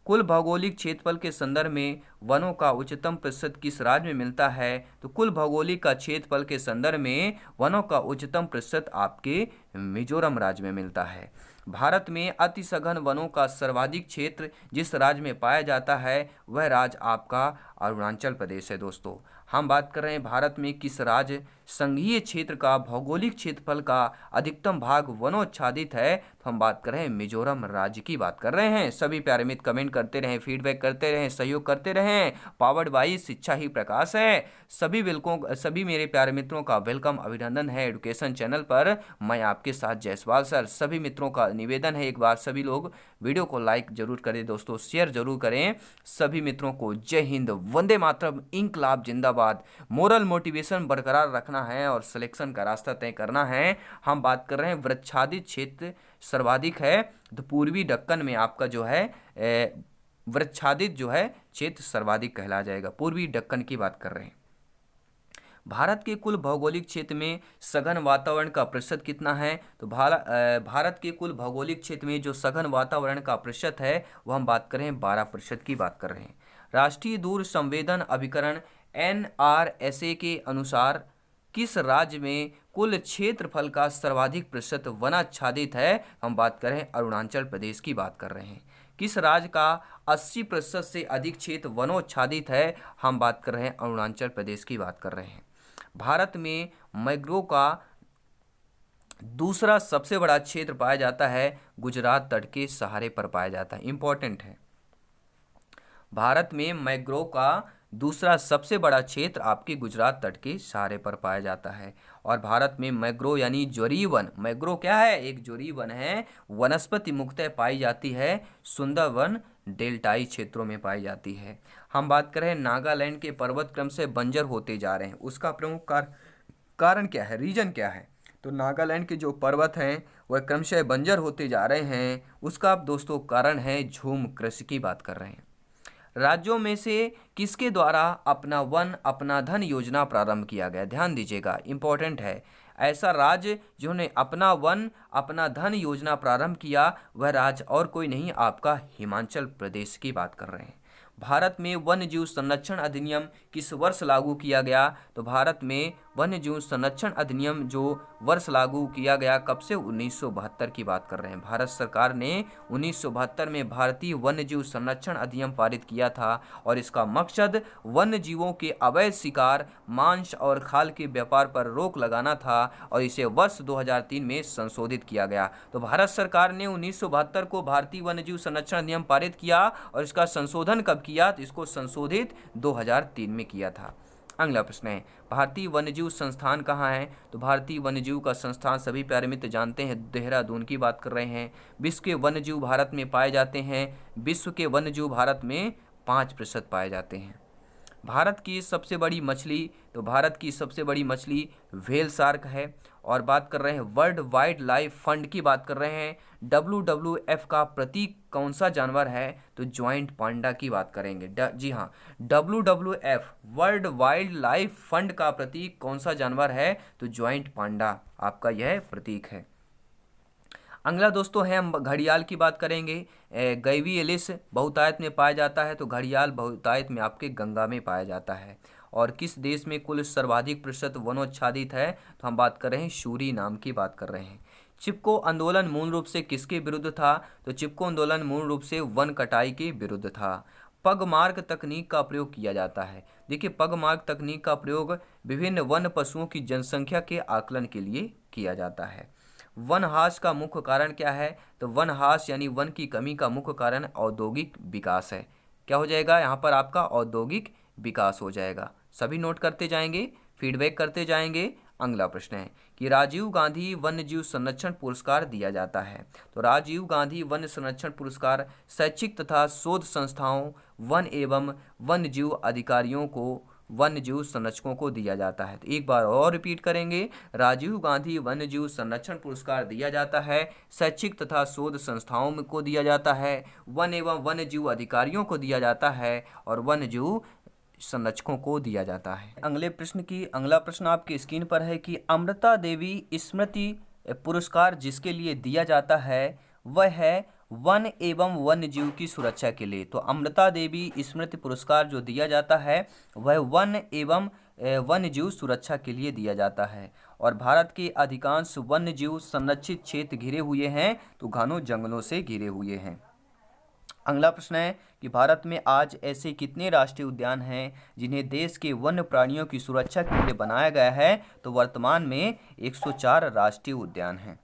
Speaker 1: कुल भौगोलिक क्षेत्रफल के संदर्भ में वनों का उच्चतम प्रतिशत किस राज्य में मिलता है? तो कुल भौगोलिक का क्षेत्रफल के संदर्भ में वनों का उच्चतम प्रतिशत आपके मिजोरम राज्य में मिलता है। भारत में अति सघन वनों का सर्वाधिक क्षेत्र जिस राज्य में पाया जाता है वह राज्य आपका अरुणाचल प्रदेश है। दोस्तों, हम बात कर रहे हैं भारत में किस राज्य संघीय क्षेत्र का भौगोलिक क्षेत्रफल का अधिकतम भाग वनोच्छादित है, तो हम बात कर रहे हैं मिजोरम राज्य की बात कर रहे हैं। सभी प्यारे मित्र कमेंट करते रहें, फीडबैक करते रहें, सहयोग करते रहें। पावर्ड बाई शिक्षा ही प्रकाश है। सभी मेरे प्यारे मित्रों का वेलकम, अभिनंदन है एजुकेशन चैनल पर। मैं आपके साथ जायसवाल सर। सभी मित्रों का निवेदन है, एक बार सभी लोग वीडियो को लाइक जरूर करें दोस्तों, शेयर जरूर करें। सभी मित्रों को जय हिंद, वंदे मातरम, इंकलाब जिंदाबाद। मोरल मोटिवेशन बरकरार रखना है और सिलेक्शन का रास्ता तय करना है। हम बात कर रहे हैं वृक्षादित क्षेत्र सर्वाधिक है, तो पूर्वी दक्कन में आपका जो है वृक्षादित जो है क्षेत्र सर्वाधिक कहला जाएगा। पूर्वी दक्कन की बात कर रहे हैं। भारत के कुल भौगोलिक क्षेत्र में सघन वातावरण का प्रतिशत कितना है? तो भारत के कुल भौगोलिक क्षेत्र में जो सघन वातावरण का प्रतिशत है वह हम बात करें 12% की बात कर रहे हैं। राष्ट्रीय दूर संवेदन अभिकरण NRSA के अनुसार किस राज्य में कुल क्षेत्रफल का सर्वाधिक प्रतिशत वनाच्छादित है? हम बात करें अरुणाचल प्रदेश की बात कर रहे हैं। किस राज्य का 80% से अधिक क्षेत्र वनोच्छादित है? हम बात कर रहे हैं अरुणाचल प्रदेश की बात कर रहे हैं। भारत में मैंग्रोव का दूसरा सबसे बड़ा क्षेत्र पाया जाता है, गुजरात तट के सहारे पर पाया जाता है। इंपॉर्टेंट है, भारत में मैंग्रोव का दूसरा सबसे बड़ा क्षेत्र आपके गुजरात तट के सहारे पर पाया जाता है। और भारत में मैंग्रोव यानी ज्वारीय वन, मैंग्रोव क्या है? एक ज्वारीय वन है, वनस्पति मुख्यतः पाई जाती है सुंदरवन डेल्टाई क्षेत्रों में पाई जाती है। हम बात करें नागालैंड के पर्वत क्रम से बंजर होते जा रहे हैं, उसका प्रमुख कारण क्या है, रीजन क्या है? तो नागालैंड के जो पर्वत हैं वह क्रमशः बंजर होते जा रहे हैं, उसका दोस्तों कारण है झूम कृषि की बात कर रहे हैं। राज्यों में से किसके द्वारा अपना वन अपना धन योजना प्रारंभ किया गया? ध्यान दीजिएगा, इंपॉर्टेंट है। ऐसा राज्य जिन्होंने अपना वन अपना धन योजना प्रारंभ किया वह राज्य और कोई नहीं, आपका हिमाचल प्रदेश की बात कर रहे हैं। भारत में वन्य जीव संरक्षण अधिनियम किस वर्ष लागू किया गया? तो भारत में वन्य जीव संरक्षण अधिनियम जो वर्ष लागू किया गया कब से? 1972 की बात कर रहे हैं। भारत सरकार ने 1972 में भारतीय वन्य जीव संरक्षण अधिनियम पारित किया था और इसका मकसद वन्य जीवों के अवैध शिकार, मांस और खाल के व्यापार पर रोक लगाना था और इसे वर्ष 2003 में संशोधित किया गया। तो भारत सरकार ने 1972 को भारतीय वन्य जीव संरक्षण अधिनियम पारित किया और इसका संशोधन कब किया? तो इसको संशोधित 2003 में किया था। अगला प्रश्न है, भारतीय वन्यजीव संस्थान कहाँ है? तो भारतीय वन्यजीव का संस्थान सभी प्यारे मित्र जानते हैं, देहरादून की बात कर रहे हैं। विश्व के वन्यजीव भारत में पाए जाते हैं, विश्व के वन्यजीव भारत में 5% पाए जाते हैं। भारत की सबसे बड़ी मछली, तो भारत की सबसे बड़ी मछली व्हेल शार्क है। और बात कर रहे हैं वर्ल्ड वाइल्ड लाइफ फंड की बात कर रहे हैं, WWF का प्रतीक कौन सा जानवर है? तो ज्वाइंट पांडा की बात करेंगे। जी हाँ, WWF world wild life fund का प्रतीक कौन सा जानवर है? तो ज्वाइंट पांडा आपका यह प्रतीक है। अगला दोस्तों है, हम घड़ियाल की बात करेंगे। गैवी एलिस बहुतायत में पाया जाता है, तो घड़ियाल बहुतायत में आपके गंगा में पाया जाता है। और किस देश में कुल सर्वाधिक प्रतिशत वनोच्छादित है? तो हम बात कर रहे हैं सूरीनाम की बात कर रहे हैं। चिपको आंदोलन मूल रूप से किसके विरुद्ध था? तो चिपको आंदोलन मूल रूप से वन कटाई के विरुद्ध था। पगमार्क तकनीक का प्रयोग किया जाता है। देखिए, पगमार्क तकनीक का प्रयोग विभिन्न वन पशुओं की जनसंख्या के आकलन के लिए किया जाता है। वनहास का मुख्य कारण क्या है? तो वनहास यानी वन की कमी का मुख्य कारण औद्योगिक विकास है। क्या हो जाएगा यहाँ पर? आपका औद्योगिक विकास हो जाएगा। सभी नोट करते जाएंगे, फीडबैक करते जाएंगे। अगला प्रश्न है कि राजीव गांधी वन्य जीव संरक्षण पुरस्कार दिया जाता है। तो राजीव गांधी वन्य संरक्षण पुरस्कार शैक्षिक तथा शोध संस्थाओं, वन एवं वन्य जीव अधिकारियों को, वन्य जीव संरक्षकों को दिया जाता है। तो एक बार और रिपीट करेंगे, राजीव गांधी वन्य जीव संरक्षण पुरस्कार दिया जाता है, शैक्षिक तथा शोध संस्थाओं को दिया जाता है, वन एवं वन्य जीव अधिकारियों को दिया जाता है और वन्य जीव संरक्षकों को दिया जाता है। अगला प्रश्न आपकी स्क्रीन पर है कि अमृता देवी स्मृति पुरस्कार जिसके लिए दिया जाता है वह है वन एवं वन्य जीव की सुरक्षा के लिए। तो अमृता देवी स्मृति पुरस्कार जो दिया जाता है वह वन एवं वन्य जीव सुरक्षा के लिए दिया जाता है। और भारत के अधिकांश वन्य जीव संरक्षित क्षेत्र घिरे हुए हैं, तो घनों जंगलों से घिरे हुए हैं। अगला प्रश्न है कि भारत में आज ऐसे कितने राष्ट्रीय उद्यान हैं जिन्हें देश के वन्य प्राणियों की सुरक्षा के लिए बनाया गया है? तो वर्तमान में 104 राष्ट्रीय उद्यान हैं।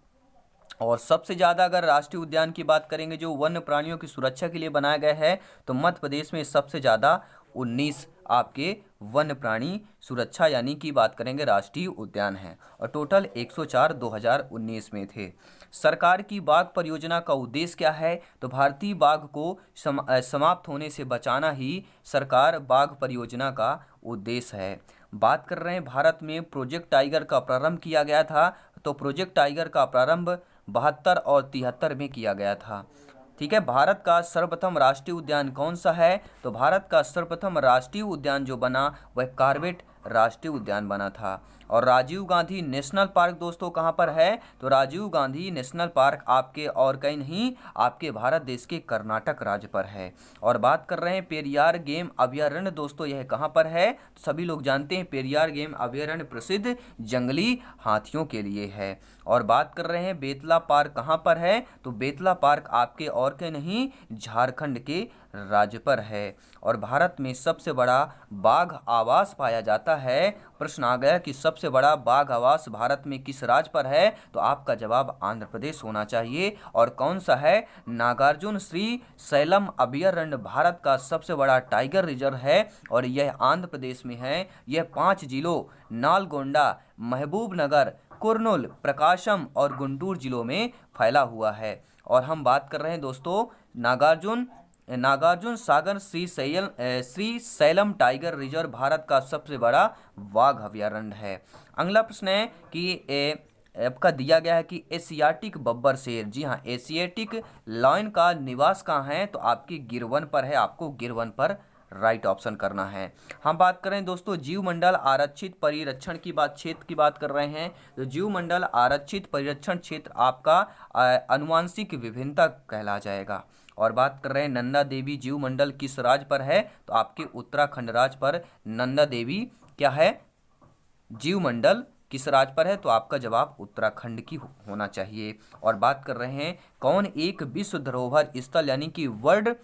Speaker 1: और सबसे ज़्यादा अगर राष्ट्रीय उद्यान की बात करेंगे जो वन्य प्राणियों की सुरक्षा के लिए बनाया गया है, तो मध्य प्रदेश में सबसे ज़्यादा 19 आपके वन्य प्राणी सुरक्षा यानी कि बात करेंगे राष्ट्रीय उद्यान हैं, और टोटल 104 2019 में थे। सरकार की बाघ परियोजना का उद्देश्य क्या है? तो भारतीय बाघ को समाप्त होने से बचाना ही सरकार बाघ परियोजना का उद्देश्य है। बात कर रहे हैं भारत में प्रोजेक्ट टाइगर का प्रारंभ किया गया था, तो प्रोजेक्ट टाइगर का प्रारंभ 72 और 73 में किया गया था। ठीक है, भारत का सर्वप्रथम राष्ट्रीय उद्यान कौन सा है? तो भारत का सर्वप्रथम राष्ट्रीय उद्यान जो बना वह कॉर्बेट राष्ट्रीय उद्यान बना था। और राजीव गांधी नेशनल पार्क दोस्तों कहाँ पर है? तो राजीव गांधी नेशनल पार्क आपके और कहीं नहीं, आपके भारत देश के कर्नाटक राज्य पर है। और बात कर रहे हैं पेरियार गेम अभयारण्य दोस्तों, यह कहाँ पर है? तो सभी लोग जानते हैं पेरियार गेम अभयारण्य प्रसिद्ध जंगली हाथियों के लिए है। और बात कर रहे हैं बेतला पार्क कहाँ पर है? तो बेतला पार्क आपके और के नहीं, झारखंड के राज्य पर है। और भारत में सबसे बड़ा बाघ आवास पाया जाता है। प्रश्न आ गया कि सबसे बड़ा बाघ आवास भारत में किस राज्य पर है? तो आपका जवाब आंध्र प्रदेश होना चाहिए। और कौन सा है? नागार्जुन श्री सैलम अभयारण्य भारत का सबसे बड़ा टाइगर रिजर्व है और यह आंध्र प्रदेश में है। यह 5 जिलों नालगोंडा, महबूबनगर, कुर्नूल, प्रकाशम और गुंटूर जिलों में फैला हुआ है। और हम बात कर रहे हैं दोस्तों Nagarjuna Sagar Srisailam tiger reserve Bharat का सबसे बड़ा बाघ अभयारण्य है। अगला प्रश्न है कि आपका दिया गया है कि एशियाटिक बब्बर शेर, जी हाँ, एशियाटिक लायन का निवास कहाँ है? तो आपकी गिरवन पर है, आपको गिरवन पर राइट ऑप्शन करना है। हम बात कर रहे हैं दोस्तों जीवमंडल आरक्षित परिरक्षण की क्षेत्र की बात कर रहे हैं। तो जीवमंडल आरक्षित परिरक्षण क्षेत्र आपका आनुवांशिक विभिन्नता कहला जाएगा। और बात कर रहे हैं नंदा देवी जीवमंडल किस राज्य पर है? तो आपके उत्तराखंड राज्य पर नंदा देवी क्या है, जीवमंडल किस राज्य पर है? तो आपका जवाब उत्तराखंड की होना चाहिए। और बात कर रहे हैं कौन एक विश्व धरोहर स्थल यानी कि वर्ल्ड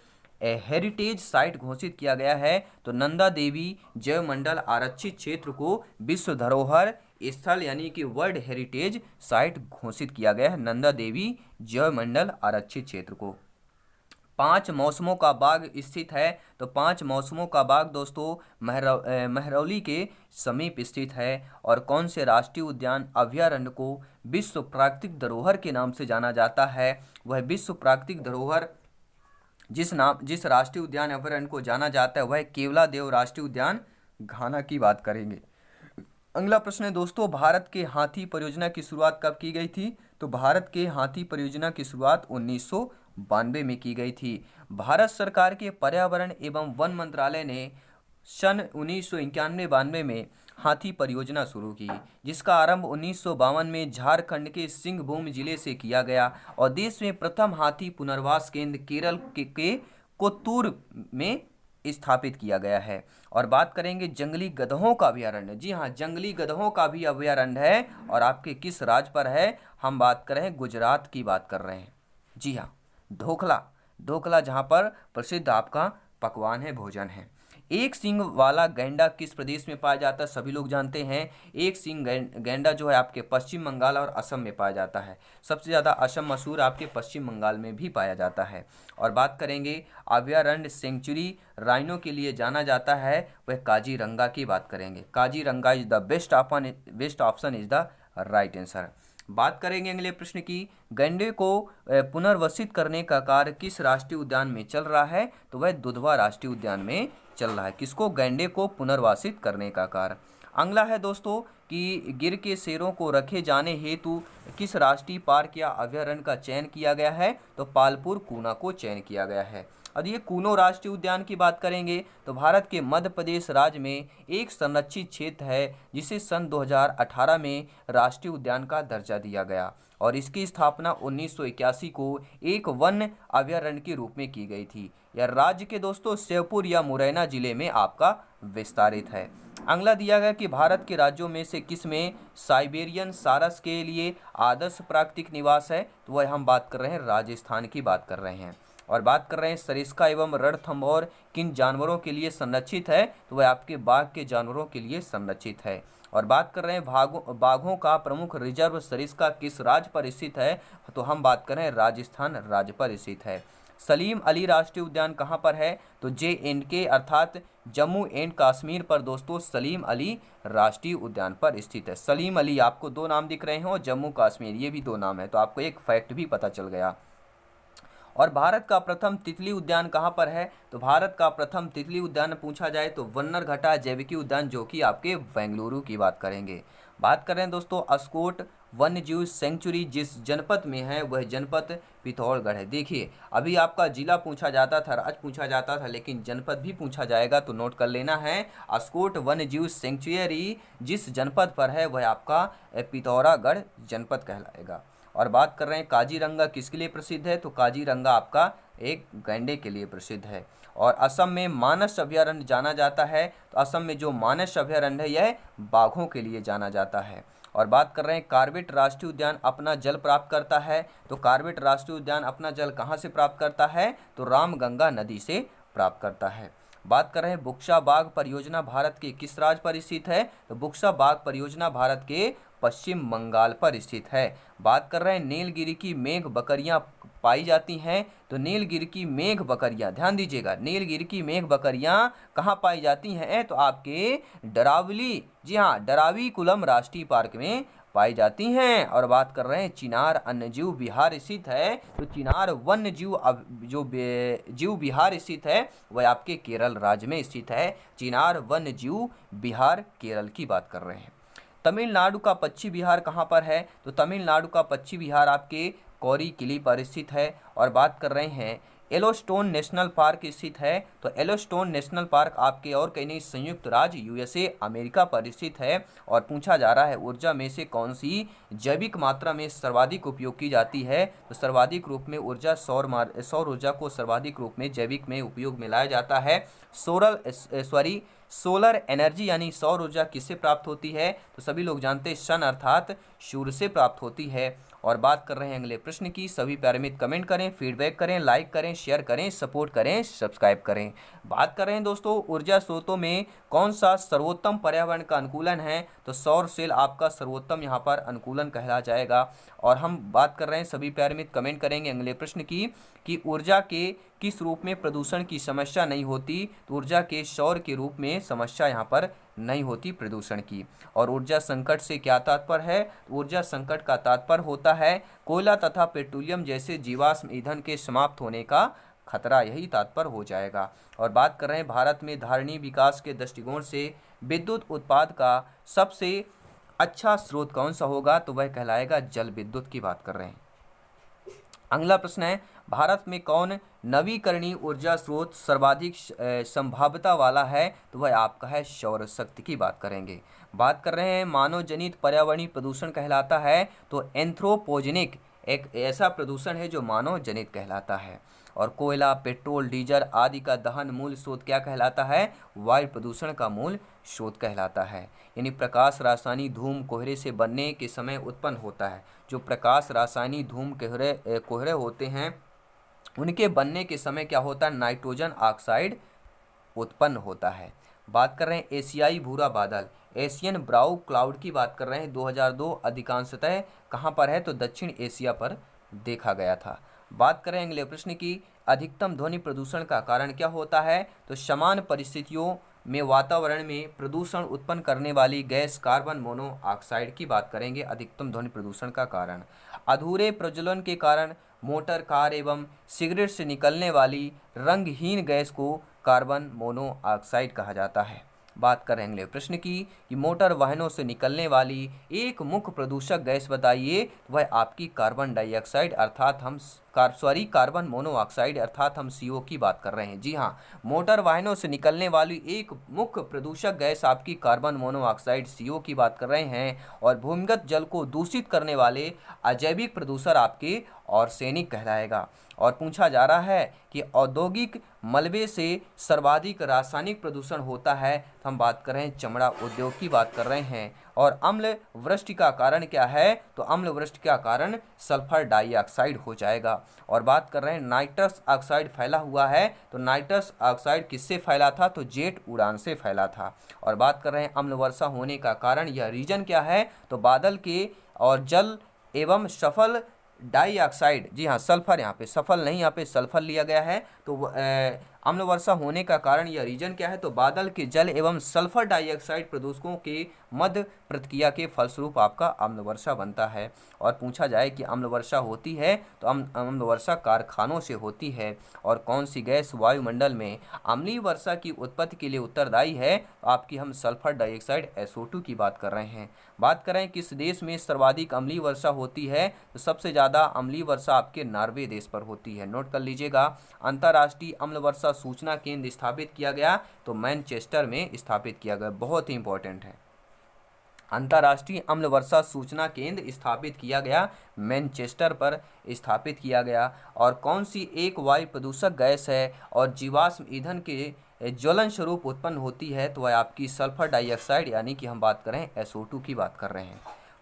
Speaker 1: हेरिटेज साइट घोषित किया गया है? तो नंदा देवी जैवमंडल आरक्षित क्षेत्र को विश्व धरोहर स्थल यानी कि वर्ल्ड हेरिटेज साइट घोषित किया गया है, नंदा देवी जैवमंडल आरक्षित क्षेत्र को। 5 मौसमों का बाग स्थित है। तो 5 मौसमों का बाग दोस्तों महरौली के समीप स्थित है। और कौन से राष्ट्रीय उद्यान अभयारण्य को विश्व प्राकृतिक धरोहर के नाम से जाना जाता है? वह विश्व प्राकृतिक धरोहर जिस राष्ट्रीय उद्यान अभयारण्य को जाना जाता है वह केवलादेव राष्ट्रीय उद्यान घाना की बात करेंगे। अगला प्रश्न है दोस्तों भारत के हाथी परियोजना की शुरुआत कब की गई थी? तो भारत के हाथी परियोजना की शुरुआत 1992 में की गई थी। भारत सरकार के पर्यावरण एवं वन मंत्रालय ने सन 1991-92 में हाथी परियोजना शुरू की, जिसका आरंभ 1952 में झारखंड के सिंहभूम जिले से किया गया। और देश में प्रथम हाथी पुनर्वास केंद्र केरल के कोत्तूर में स्थापित किया गया है। और बात करेंगे जंगली गधों का अभयारण्य, जी हाँ, जंगली गधों का भी अभयारण्य है और आपके किस राज्य पर है? हम बात कर रहे हैं गुजरात की बात कर रहे हैं, जी हाँ, ढोकला जहाँ पर प्रसिद्ध आपका पकवान है, भोजन है। एक सींग वाला गैंडा किस प्रदेश में पाया जाता है? सभी लोग जानते हैं एक सींग गैंडा जो है आपके पश्चिम बंगाल और असम में पाया जाता है। सबसे ज़्यादा असम मशहूर आपके पश्चिम बंगाल में भी पाया जाता है। और बात करेंगे अभयारण्य सेंचुरी राइनो के लिए जाना जाता है, वह काजीरंगा की बात करेंगे। Kaziranga is the best option is the right answer. बात करेंगे अगले प्रश्न की, गैंडे को पुनर्वसित करने का कार्य किस राष्ट्रीय उद्यान में चल रहा है? तो वह दुधवा राष्ट्रीय उद्यान में चल रहा है। किसको? गैंडे को पुनर्वासित करने का कार्य। अगला है दोस्तों कि गिर के शेरों को रखे जाने हेतु किस राष्ट्रीय पार्क या अभयारण्य का चयन किया गया है? तो पालपुर कूना को चयन किया गया है। और ये कूनो राष्ट्रीय उद्यान की बात करेंगे तो भारत के मध्य प्रदेश राज्य में एक संरक्षित क्षेत्र है जिसे सन 2018 में राष्ट्रीय उद्यान का दर्जा दिया गया और इसकी स्थापना 1981 को एक वन अभयारण्य के रूप में की गई थी। यह राज्य के दोस्तों श्योपुर या मुरैना जिले में आपका विस्तारित है। अगला दिया गया कि भारत के राज्यों में से किस में साइबेरियन सारस के लिए आदर्श प्राकृतिक निवास है? तो वह हम बात कर रहे हैं राजस्थान की बात कर रहे हैं। और बात कर रहे हैं सरिस्का एवं रणथंभौर किन जानवरों के लिए संरक्षित है, तो वह आपके बाघ के जानवरों के लिए संरक्षित है। और बात कर रहे हैं बाघों का प्रमुख रिजर्व सरिस्का किस राज्य पर स्थित है, तो हम बात कर रहे हैं राजस्थान राज्य पर स्थित है। सलीम अली राष्ट्रीय उद्यान कहाँ पर है, तो JNK अर्थात जम्मू एंड कश्मीर पर दोस्तों सलीम अली राष्ट्रीय उद्यान पर स्थित है। सलीम अली आपको दो नाम दिख रहे हैं और जम्मू कश्मीर ये भी दो नाम है, तो आपको एक फैक्ट भी पता चल गया। और भारत का प्रथम तितली उद्यान कहाँ पर है, तो भारत का प्रथम तितली उद्यान पूछा जाए तो वन्नरघट्टा जैविकी उद्यान, जो कि आपके बेंगलुरु की बात करेंगे। बात कर रहे हैं दोस्तों अस्कोट वन्यजीव सेंचुरी जिस जनपद में है वह जनपद पिथौरागढ़ है। देखिए अभी आपका जिला पूछा जाता था, राज्य पूछा जाता था, लेकिन जनपद भी पूछा जाएगा, तो नोट कर लेना है अस्कोट वन्यजीव सेंचुरी जिस जनपद पर है वह आपका पिथौरागढ़ जनपद कहलाएगा। और बात कर रहे हैं काजीरंगा किसके लिए प्रसिद्ध है, तो काजीरंगा आपका एक गैंडे के लिए प्रसिद्ध है। और असम में मानस अभयारण्य जाना जाता है, तो असम में जो मानस अभयारण्य है यह बाघों के लिए जाना जाता है। और बात कर रहे हैं कार्बेट राष्ट्रीय उद्यान अपना जल प्राप्त करता है, तो कार्बेट राष्ट्रीय उद्यान अपना जल कहाँ से प्राप्त करता है, तो रामगंगा नदी से प्राप्त करता है। बात कर रहे हैं बुक्सा बाघ परियोजना भारत के किस राज्य पर स्थित है, तो बुक्सा बाघ परियोजना भारत के पश्चिम बंगाल पर स्थित है। बात कर रहे हैं नीलगिरी की मेघ बकरियां पाई जाती हैं, तो नीलगिरी की मेघ बकरियां ध्यान दीजिएगा, नीलगिरी की मेघ बकरियां कहाँ पाई जाती हैं, तो आपके डरावली, जी हाँ डरावीकुलम राष्ट्रीय पार्क में पाई जाती हैं। और बात कर रहे हैं चिनार वन्यजीव विहार स्थित है, तो चिनार वन्यजीव जीव विहार स्थित है वह आपके केरल राज्य में स्थित है। चिनार वन्यजीव विहार केरल की बात कर रहे हैं। तमिलनाडु का पक्षी विहार कहाँ पर है, तो तमिलनाडु का पक्षी विहार आपके कौरीकिली पर स्थित है। और बात कर रहे हैं येलोस्टोन नेशनल पार्क स्थित है, तो येलोस्टोन नेशनल पार्क आपके और कहीं नहीं संयुक्त राज्य USA अमेरिका पर स्थित है। और पूछा जा रहा है ऊर्जा में से कौन सी जैविक मात्रा में सर्वाधिक उपयोग की जाती है, तो सर्वाधिक रूप में ऊर्जा सौर ऊर्जा को सर्वाधिक रूप में जैविक में उपयोग में लाया जाता है। सोलर एनर्जी यानी सौर ऊर्जा किससे प्राप्त होती है, तो सभी लोग जानते हैं सन अर्थात सूर्य से प्राप्त होती है। और बात कर रहे हैं अगले प्रश्न की। सभी प्यारे मित्र कमेंट करें, फीडबैक करें, लाइक करें, शेयर करें, सपोर्ट करें, सब्सक्राइब करें। बात कर रहे हैं दोस्तों ऊर्जा स्रोतों में कौन सा सर्वोत्तम पर्यावरण का अनुकूलन है, तो सौर सेल आपका सर्वोत्तम यहाँ पर अनुकूलन कहला जाएगा। और हम बात कर रहे हैं सभी प्यारे मित्र कमेंट करेंगे अगले प्रश्न की कि ऊर्जा के किस रूप में प्रदूषण की समस्या नहीं होती, तो ऊर्जा के सौर के रूप में समस्या यहाँ पर नहीं होती प्रदूषण की। और ऊर्जा संकट से क्या तात्पर्य है, ऊर्जा संकट का तात्पर्य होता है कोयला तथा पेट्रोलियम जैसे जीवाश्म ईंधन के समाप्त होने का खतरा, यही तात्पर्य हो जाएगा। और बात कर रहे हैं भारत में धारणीय विकास के दृष्टिकोण से विद्युत उत्पाद का सबसे अच्छा स्रोत कौन सा होगा, तो वह कहलाएगा जल विद्युत की बात कर रहे हैं। अगला प्रश्न है भारत में कौन नवीकरणीय ऊर्जा स्रोत सर्वाधिक संभाव्यता वाला है, तो वह आपका है सौर शक्ति की बात करेंगे। बात कर रहे हैं मानव जनित पर्यावरणीय प्रदूषण कहलाता है, तो एंथ्रोपोजेनिक एक ऐसा प्रदूषण है जो मानव जनित कहलाता है। और कोयला पेट्रोल डीजल आदि का दहन मूल स्रोत क्या कहलाता है, वायु प्रदूषण का मूल स्रोत कहलाता है। यानी प्रकाश रासायनिक धूम कोहरे से बनने के समय उत्पन्न होता है। जो प्रकाश रासायनिक धूम कोहरे होते हैं उनके बनने के समय क्या होता है, नाइट्रोजन ऑक्साइड उत्पन्न होता है। बात कर रहे हैं एशियाई भूरा बादल एशियन ब्राउ क्लाउड की बात कर रहे हैं 2002 अधिकांशतः कहाँ पर है, तो दक्षिण एशिया पर देखा गया था। बात करें अगले प्रश्न की अधिकतम ध्वनि प्रदूषण का कारण क्या होता है, तो समान परिस्थितियों में वातावरण में प्रदूषण उत्पन्न करने वाली गैस कार्बन मोनोऑक्साइड की बात करेंगे अधिकतम ध्वनि प्रदूषण का कारण। अधूरे प्रज्वलन के कारण मोटर कार एवं सिगरेट से निकलने वाली रंगहीन गैस को कार्बन मोनोऑक्साइड कहा जाता है। बात करेंगे प्रश्न की कि मोटर वाहनों से निकलने वाली एक मुख्य प्रदूषक गैस बताइए, वह आपकी कार्बन डाइऑक्साइड अर्थात हम कार्बन मोनोऑक्साइड अर्थात हम CO की बात कर रहे हैं। जी हाँ, मोटर वाहनों से निकलने वाली एक मुख्य प्रदूषक गैस आपकी कार्बन मोनोऑक्साइड CO की बात कर रहे हैं। और भूमिगत जल को दूषित करने वाले अजैविक प्रदूषण आपके आर्सेनिक कहलाएगा। और पूछा जा रहा है कि औद्योगिक मलबे से सर्वाधिक रासायनिक प्रदूषण होता है, तो हम बात कर रहे हैं चमड़ा उद्योग की बात कर रहे हैं। और अम्ल वृष्टि का कारण क्या है, तो अम्ल वृष्टि का कारण सल्फर डाइऑक्साइड हो जाएगा। और बात कर रहे हैं नाइट्रस ऑक्साइड फैला हुआ है, तो नाइट्रस ऑक्साइड किससे फैला था, तो जेट उड़ान से फैला था। और बात कर रहे हैं अम्ल वर्षा होने का कारण, यह रीजन क्या है, तो बादल के और जल एवं सफल डाइऑक्साइड, जी हाँ सल्फर, यहाँ पे सफल नहीं, यहाँ पे सल्फर लिया गया है। तो अम्ल वर्षा होने का कारण यह रीजन क्या है, तो बादल के जल एवं सल्फर डाइऑक्साइड प्रदूषकों के मध्य प्रतिक्रिया के फलस्वरूप आपका अम्ल वर्षा बनता है। और पूछा जाए कि अम्ल वर्षा होती है, तो अम्ल वर्षा कारखानों से होती है। और कौन सी गैस वायुमंडल में अम्लीय वर्षा की उत्पत्ति के लिए उत्तरदायी है, आपकी हम सल्फर डाइऑक्साइड SO2 की बात कर रहे हैं। बात करें किस देश में सर्वाधिक अम्लीय वर्षा होती है, तो सबसे ज़्यादा अम्लीय वर्षा आपके नॉर्वे देश पर होती है। नोट कर लीजिएगा। अंतर्राष्ट्रीय अम्ल वर्षा सूचना केंद्र स्थापित किया गया, तो मैनचेस्टर में स्थापित किया गया, बहुत ही इंपॉर्टेंट है। अंतर्राष्ट्रीय अम्ल वर्षा सूचना केंद्र स्थापित किया गया, मैनचेस्टर पर स्थापित किया गया। और कौन सी एक वायु प्रदूषक गैस है और जीवाश्म ईंधन के ज्वलन स्वरूप उत्पन्न होती है, तो वह आपकी सल्फर डाइऑक्साइड यानी कि हम बात करें SO2 की बात कर रहे हैं।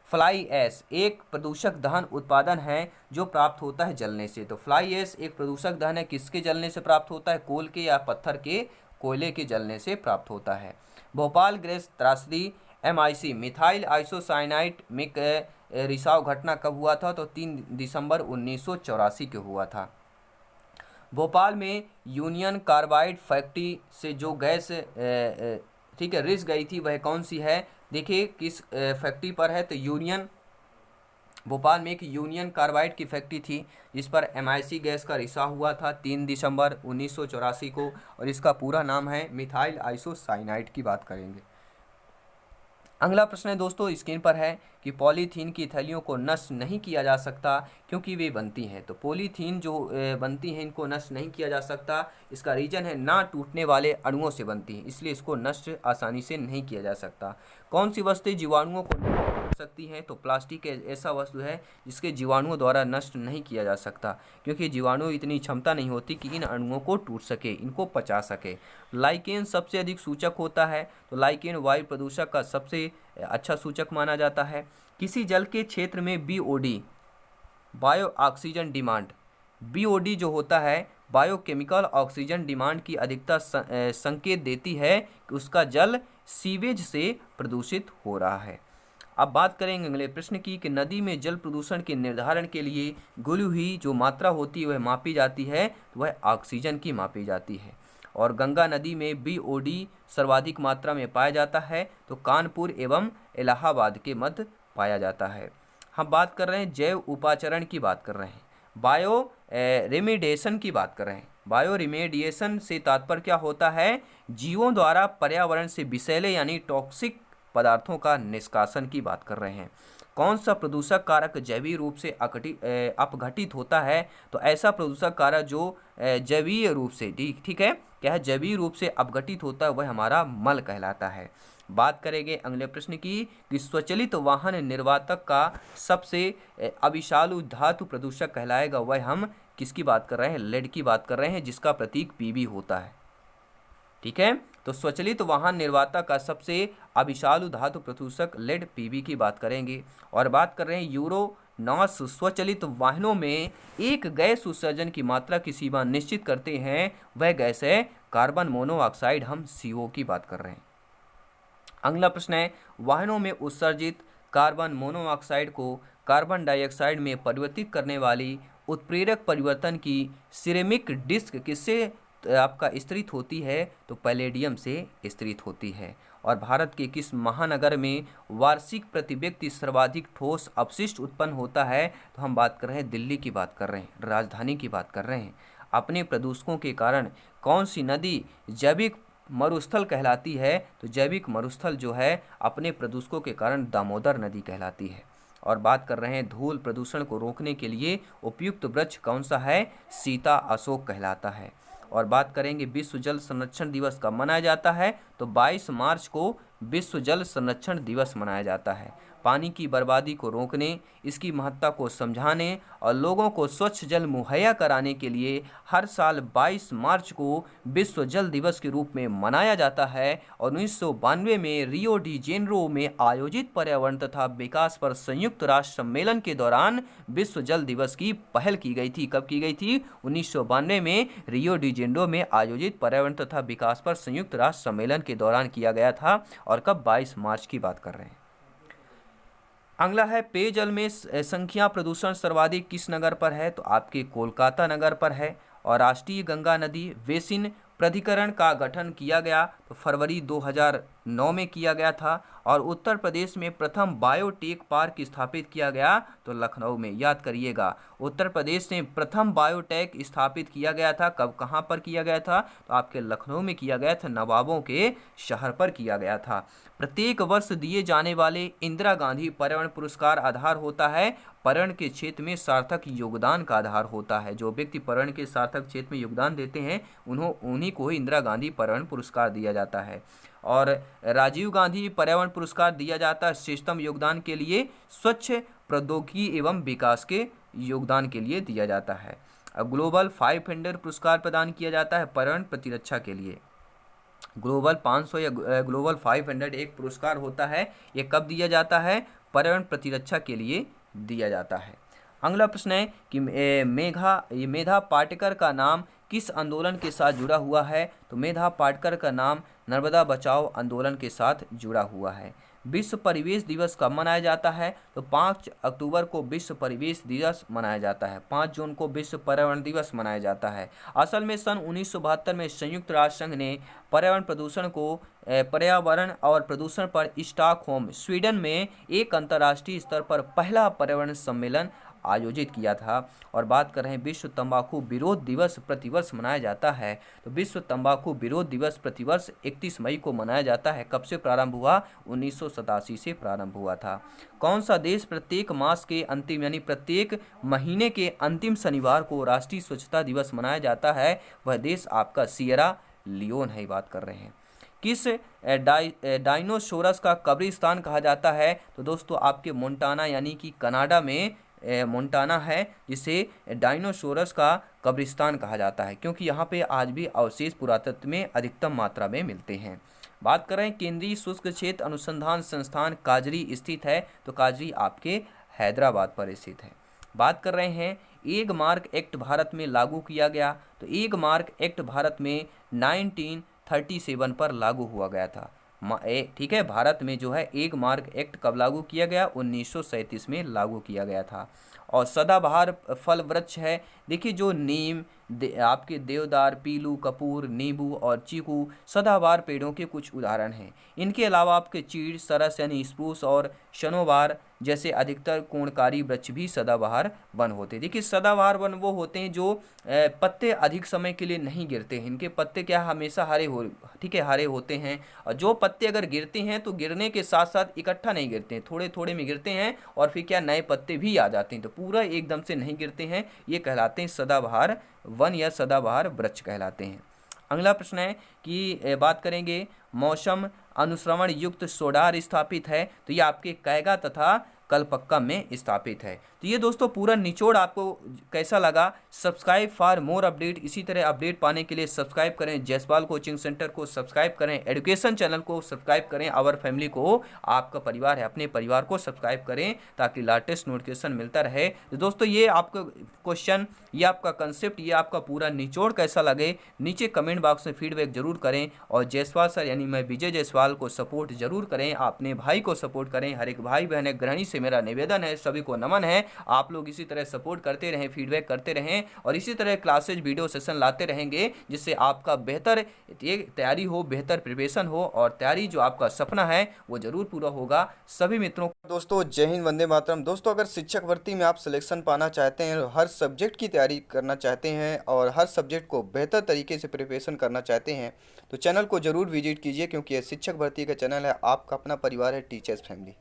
Speaker 1: फ्लाई ऐश एक प्रदूषक दहन उत्पादन है जो प्राप्त होता है जलने से। तो फ्लाई ऐश एक प्रदूषक दहन है, किसके जलने से प्राप्त होता है, कोल के या पत्थर के, कोयले के जलने से प्राप्त होता है। भोपाल गैस त्रासदी MIC मिथाइल आइसोसाइनाइड में रिसाव घटना कब हुआ था, तो 3 दिसंबर 1984 को हुआ था। भोपाल में यूनियन कार्बाइड फैक्ट्री से जो गैस ठीक है रिस गई थी, वह कौन सी है, देखिए किस फैक्ट्री पर है, तो यूनियन, भोपाल में एक यूनियन कार्बाइड की फैक्ट्री थी जिस पर MIC गैस का रिसाव हुआ था 3 दिसंबर 1984 को, और इसका पूरा नाम है मिथाइल आइसोसाइनाइड की बात करेंगे। अगला प्रश्न है दोस्तों स्क्रीन पर है कि पॉलीथीन की थैलियों को नष्ट नहीं किया जा सकता क्योंकि वे बनती हैं। तो पॉलीथीन जो बनती हैं इनको नष्ट नहीं किया जा सकता, इसका रीजन है ना टूटने वाले अणुओं से बनती हैं, इसलिए इसको नष्ट आसानी से नहीं किया जा सकता। कौन सी वस्तुएं जीवाणुओं को नष्ट कर सकती हैं, तो प्लास्टिक ऐसा वस्तु है जिसके जीवाणुओं द्वारा नष्ट नहीं किया जा सकता, क्योंकि जीवाणु इतनी क्षमता नहीं होती कि इन अणुओं को टूट सके, इनको पचा सके। लाइकेन सबसे अधिक सूचक होता है, तो लाइकेन वायु प्रदूषक का सबसे अच्छा सूचक माना जाता है। किसी जल के क्षेत्र में BOD bio oxygen demand, BOD जो होता है बायोकेमिकल ऑक्सीजन डिमांड की अधिकता संकेत देती है कि उसका जल सीवेज से प्रदूषित हो रहा है। अब बात करेंगे अगले प्रश्न की कि नदी में जल प्रदूषण के निर्धारण के लिए घुली हुई जो मात्रा होती है वह मापी जाती है, तो वह ऑक्सीजन की मापी जाती है। और गंगा नदी में BOD सर्वाधिक मात्रा में पाया जाता है, तो कानपुर एवं इलाहाबाद के मध्य पाया जाता है। हम बात कर रहे हैं जैव उपाचरण की बात कर रहे हैं, बायो रेमिडिएशन की बात कर रहे हैं। बायो रेमिडिएशन से तात्पर्य क्या होता है, जीवों द्वारा पर्यावरण से विषैले यानी टॉक्सिक पदार्थों का निष्कासन की बात कर रहे हैं। कौन सा प्रदूषक कारक जैवीय रूप से अपघटित होता है, तो ऐसा प्रदूषक कारक जो जैवीय रूप से ठीक है क्या है जैवीय रूप से अपघटित होता है वह हमारा मल कहलाता है। बात करेंगे अगले प्रश्न की कि स्वचालित वाहन निर्वातक का सबसे अविषालु धातु प्रदूषक कहलाएगा, वह हम किसकी बात कर रहे हैं, लेड की बात कर रहे हैं जिसका प्रतीक Pb होता है। ठीक है, तो स्वचालित वाहन निर्माता का सबसे अविषालु धातु प्रदूषक लेड Pb की बात करेंगे। और बात कर रहे हैं यूरो 9 स्वचालित वाहनों में एक गैस उत्सर्जन की मात्रा की सीमा निश्चित करते हैं, वह गैस है कार्बन मोनोऑक्साइड, हम CO की बात कर रहे हैं। अगला प्रश्न है वाहनों में उत्सर्जित कार्बन मोनोऑक्साइड को कार्बन डाइऑक्साइड में परिवर्तित करने वाली उत्प्रेरक परिवर्तन की सिरेमिक डिस्क किससे आपका स्तरित होती है, तो पैलेडियम से स्तरित होती है। और भारत के किस महानगर में वार्षिक प्रति व्यक्ति सर्वाधिक ठोस अपशिष्ट उत्पन्न होता है, तो हम बात कर रहे हैं दिल्ली की बात कर रहे हैं, राजधानी की बात कर रहे हैं। अपने प्रदूषकों के कारण कौन सी नदी जैविक मरुस्थल कहलाती है, तो जैविक मरुस्थल जो है अपने प्रदूषकों के कारण दामोदर नदी कहलाती है। और बात कर रहे हैं धूल प्रदूषण को रोकने के लिए उपयुक्त वृक्ष कौन सा है, सीता अशोक कहलाता है। और बात करेंगे विश्व जल संरक्षण दिवस कब मनाया जाता है, तो 22 मार्च को विश्व जल संरक्षण दिवस मनाया जाता है। पानी की बर्बादी को रोकने, इसकी महत्ता को समझाने और लोगों को स्वच्छ जल मुहैया कराने के लिए हर साल 22 मार्च को विश्व जल दिवस के रूप में मनाया जाता है। और 1992 में रियो डी जेनेरो में आयोजित पर्यावरण तथा विकास पर संयुक्त राष्ट्र सम्मेलन के दौरान विश्व जल दिवस की पहल की गई थी। कब की गई थी? 1992 में रियो डी जेनेरो में आयोजित पर्यावरण तथा विकास पर संयुक्त राष्ट्र सम्मेलन के दौरान किया गया था। और कब? 22 मार्च की बात कर रहे हैं। अगला है पेयजल में संख्या प्रदूषण सर्वाधिक किस नगर पर है? तो आपके कोलकाता नगर पर है। और राष्ट्रीय गंगा नदी बेसिन प्राधिकरण का गठन किया गया तो फरवरी 2009 में किया गया था। और उत्तर प्रदेश में प्रथम बायोटेक पार्क स्थापित किया गया तो लखनऊ में। याद करिएगा, उत्तर प्रदेश में प्रथम बायोटेक स्थापित किया गया था। कब, कहाँ पर किया गया था? तो आपके लखनऊ में किया गया था, नवाबों के शहर पर किया गया था। प्रत्येक वर्ष दिए जाने वाले इंदिरा गांधी पर्यावरण पुरस्कार आधार होता है पर्यावरण के क्षेत्र में सार्थक योगदान का आधार होता है। जो व्यक्ति पर्यावरण के सार्थक क्षेत्र में योगदान देते हैं उन्हीं को ही इंदिरा गांधी पर्यावरण पुरस्कार दिया जाता है। और राजीव गांधी पर्यावरण पुरस्कार दिया जाता है श्रेष्ठतम योगदान के लिए, स्वच्छ प्रौद्योगिकी एवं विकास के योगदान के लिए दिया जाता है। ग्लोबल 500 पुरस्कार प्रदान किया जाता है पर्यावरण प्रतिरक्षा के लिए। ग्लोबल 500 या ग्लोबल 500 एक पुरस्कार होता है। ये कब दिया जाता है? पर्यावरण प्रतिरक्षा के लिए दिया जाता है। अगला प्रश्न है कि मेधा पाटकर का नाम किस आंदोलन के साथ जुड़ा हुआ है? तो मेधा पाटकर का नाम नर्मदा बचाओ आंदोलन के साथ जुड़ा हुआ है। विश्व परिवेश दिवस कब मनाया जाता है? तो 5 अक्टूबर को विश्व परिवेश दिवस मनाया जाता है। 5 जून को विश्व पर्यावरण दिवस मनाया जाता है। असल में सन 1972 में संयुक्त राष्ट्र संघ ने पर्यावरण और प्रदूषण पर स्टॉकहोम स्वीडन में एक अंतर्राष्ट्रीय स्तर पर पहला पर्यावरण सम्मेलन आयोजित किया था। और बात कर रहे हैं विश्व तंबाकू विरोध दिवस प्रतिवर्ष मनाया जाता है। तो विश्व तंबाकू विरोध दिवस प्रतिवर्ष 31 मई को मनाया जाता है। कब से प्रारंभ हुआ? 1987 से प्रारंभ हुआ था। कौन सा देश प्रत्येक मास के अंतिम यानी प्रत्येक महीने के अंतिम शनिवार को राष्ट्रीय स्वच्छता दिवस मनाया जाता है? वह देश आपका सियरा लियोन है। बात कर रहे हैं किस डायनोसोरस का कब्रिस्तान कहा जाता है? तो दोस्तों आपके मोंटाना यानी कि कनाडा में मोंटाना है जिसे डायनोसोरस का कब्रिस्तान कहा जाता है, क्योंकि यहाँ पे आज भी अवशेष पुरातत्व में अधिकतम मात्रा में मिलते हैं। बात करें केंद्रीय शुष्क क्षेत्र अनुसंधान संस्थान काजरी स्थित है, तो काजरी आपके हैदराबाद पर स्थित है। बात कर रहे हैं एक मार्क एक्ट भारत में लागू किया गया, तो एक मार्क एक्ट भारत में 1937 पर लागू हुआ गया था। ठीक है, भारत में जो है एक मार्क एक्ट कब लागू किया गया? 1937 में लागू किया गया था। और सदाबहार फल वृक्ष है, देखिए जो नीम आपके देवदार, पीलू, कपूर, नींबू और चीकू सदाबहार पेड़ों के कुछ उदाहरण हैं। इनके अलावा आपके चीड़, सरस यानी स्प्रूस और शनोबार जैसे अधिकतर कोणकारी वृक्ष भी सदाबहार वन होते हैं। देखिए सदाबहार वन वो होते हैं जो पत्ते अधिक समय के लिए नहीं गिरते हैं। इनके पत्ते क्या हमेशा हरे होते हैं। और जो पत्ते अगर गिरते हैं तो गिरने के साथ साथ इकट्ठा नहीं गिरते हैं, थोड़े थोड़े में गिरते हैं और फिर क्या नए पत्ते भी आ जाते हैं, तो पूरा एकदम से नहीं गिरते हैं। ये कहलाते हैं सदाबहार वन या सदाबहार वृक्ष कहलाते हैं। अगला प्रश्न है कि बात करेंगे मौसम अनुश्रवण युक्त सोडार स्थापित है, तो ये आपके कैगा तथा कलपक्का में स्थापित है। तो ये दोस्तों पूरा निचोड़ आपको कैसा लगा? Subscribe for more update. इसी तरह अपडेट पाने के लिए सब्सक्राइब करें जयसवाल कोचिंग सेंटर को, सब्सक्राइब करें एजुकेशन चैनल को, सब्सक्राइब करें आवर फैमिली को। आपका परिवार है, अपने परिवार को सब्सक्राइब करें ताकि लेटेस्ट नोटिफिकेशन मिलता रहे। तो दोस्तों ये आपका क्वेश्चन, ये आपका कंसेप्ट, ये आपका पूरा निचोड़ कैसा लगे नीचे कमेंट बॉक्स में फीडबैक जरूर करें। और जयसवाल सर यानी मैं विजय जयसवाल को सपोर्ट जरूर करें, अपने भाई को सपोर्ट करें। हर एक भाई बहन गृहिणी से मेरा निवेदन है, सभी को नमन है। आप लोग इसी तरह सपोर्ट करते रहें, फीडबैक करते रहें और इसी तरह क्लासेज वीडियो सेशन लाते रहेंगे जिससे आपका बेहतर तैयारी हो, बेहतर प्रिपरेशन हो और तैयारी जो आपका सपना है वो जरूर पूरा होगा। सभी मित्रों
Speaker 2: दोस्तों जय हिंद, वंदे मातरम। दोस्तों अगर शिक्षक भर्ती में आप सिलेक्शन पाना चाहते हैं, हर सब्जेक्ट की तैयारी करना चाहते हैं और हर सब्जेक्ट को बेहतर तरीके से प्रिपरेशन करना चाहते हैं तो चैनल को जरूर विजिट कीजिए, क्योंकि यह शिक्षक भर्ती का चैनल है, आपका अपना परिवार है टीचर्स फैमिली।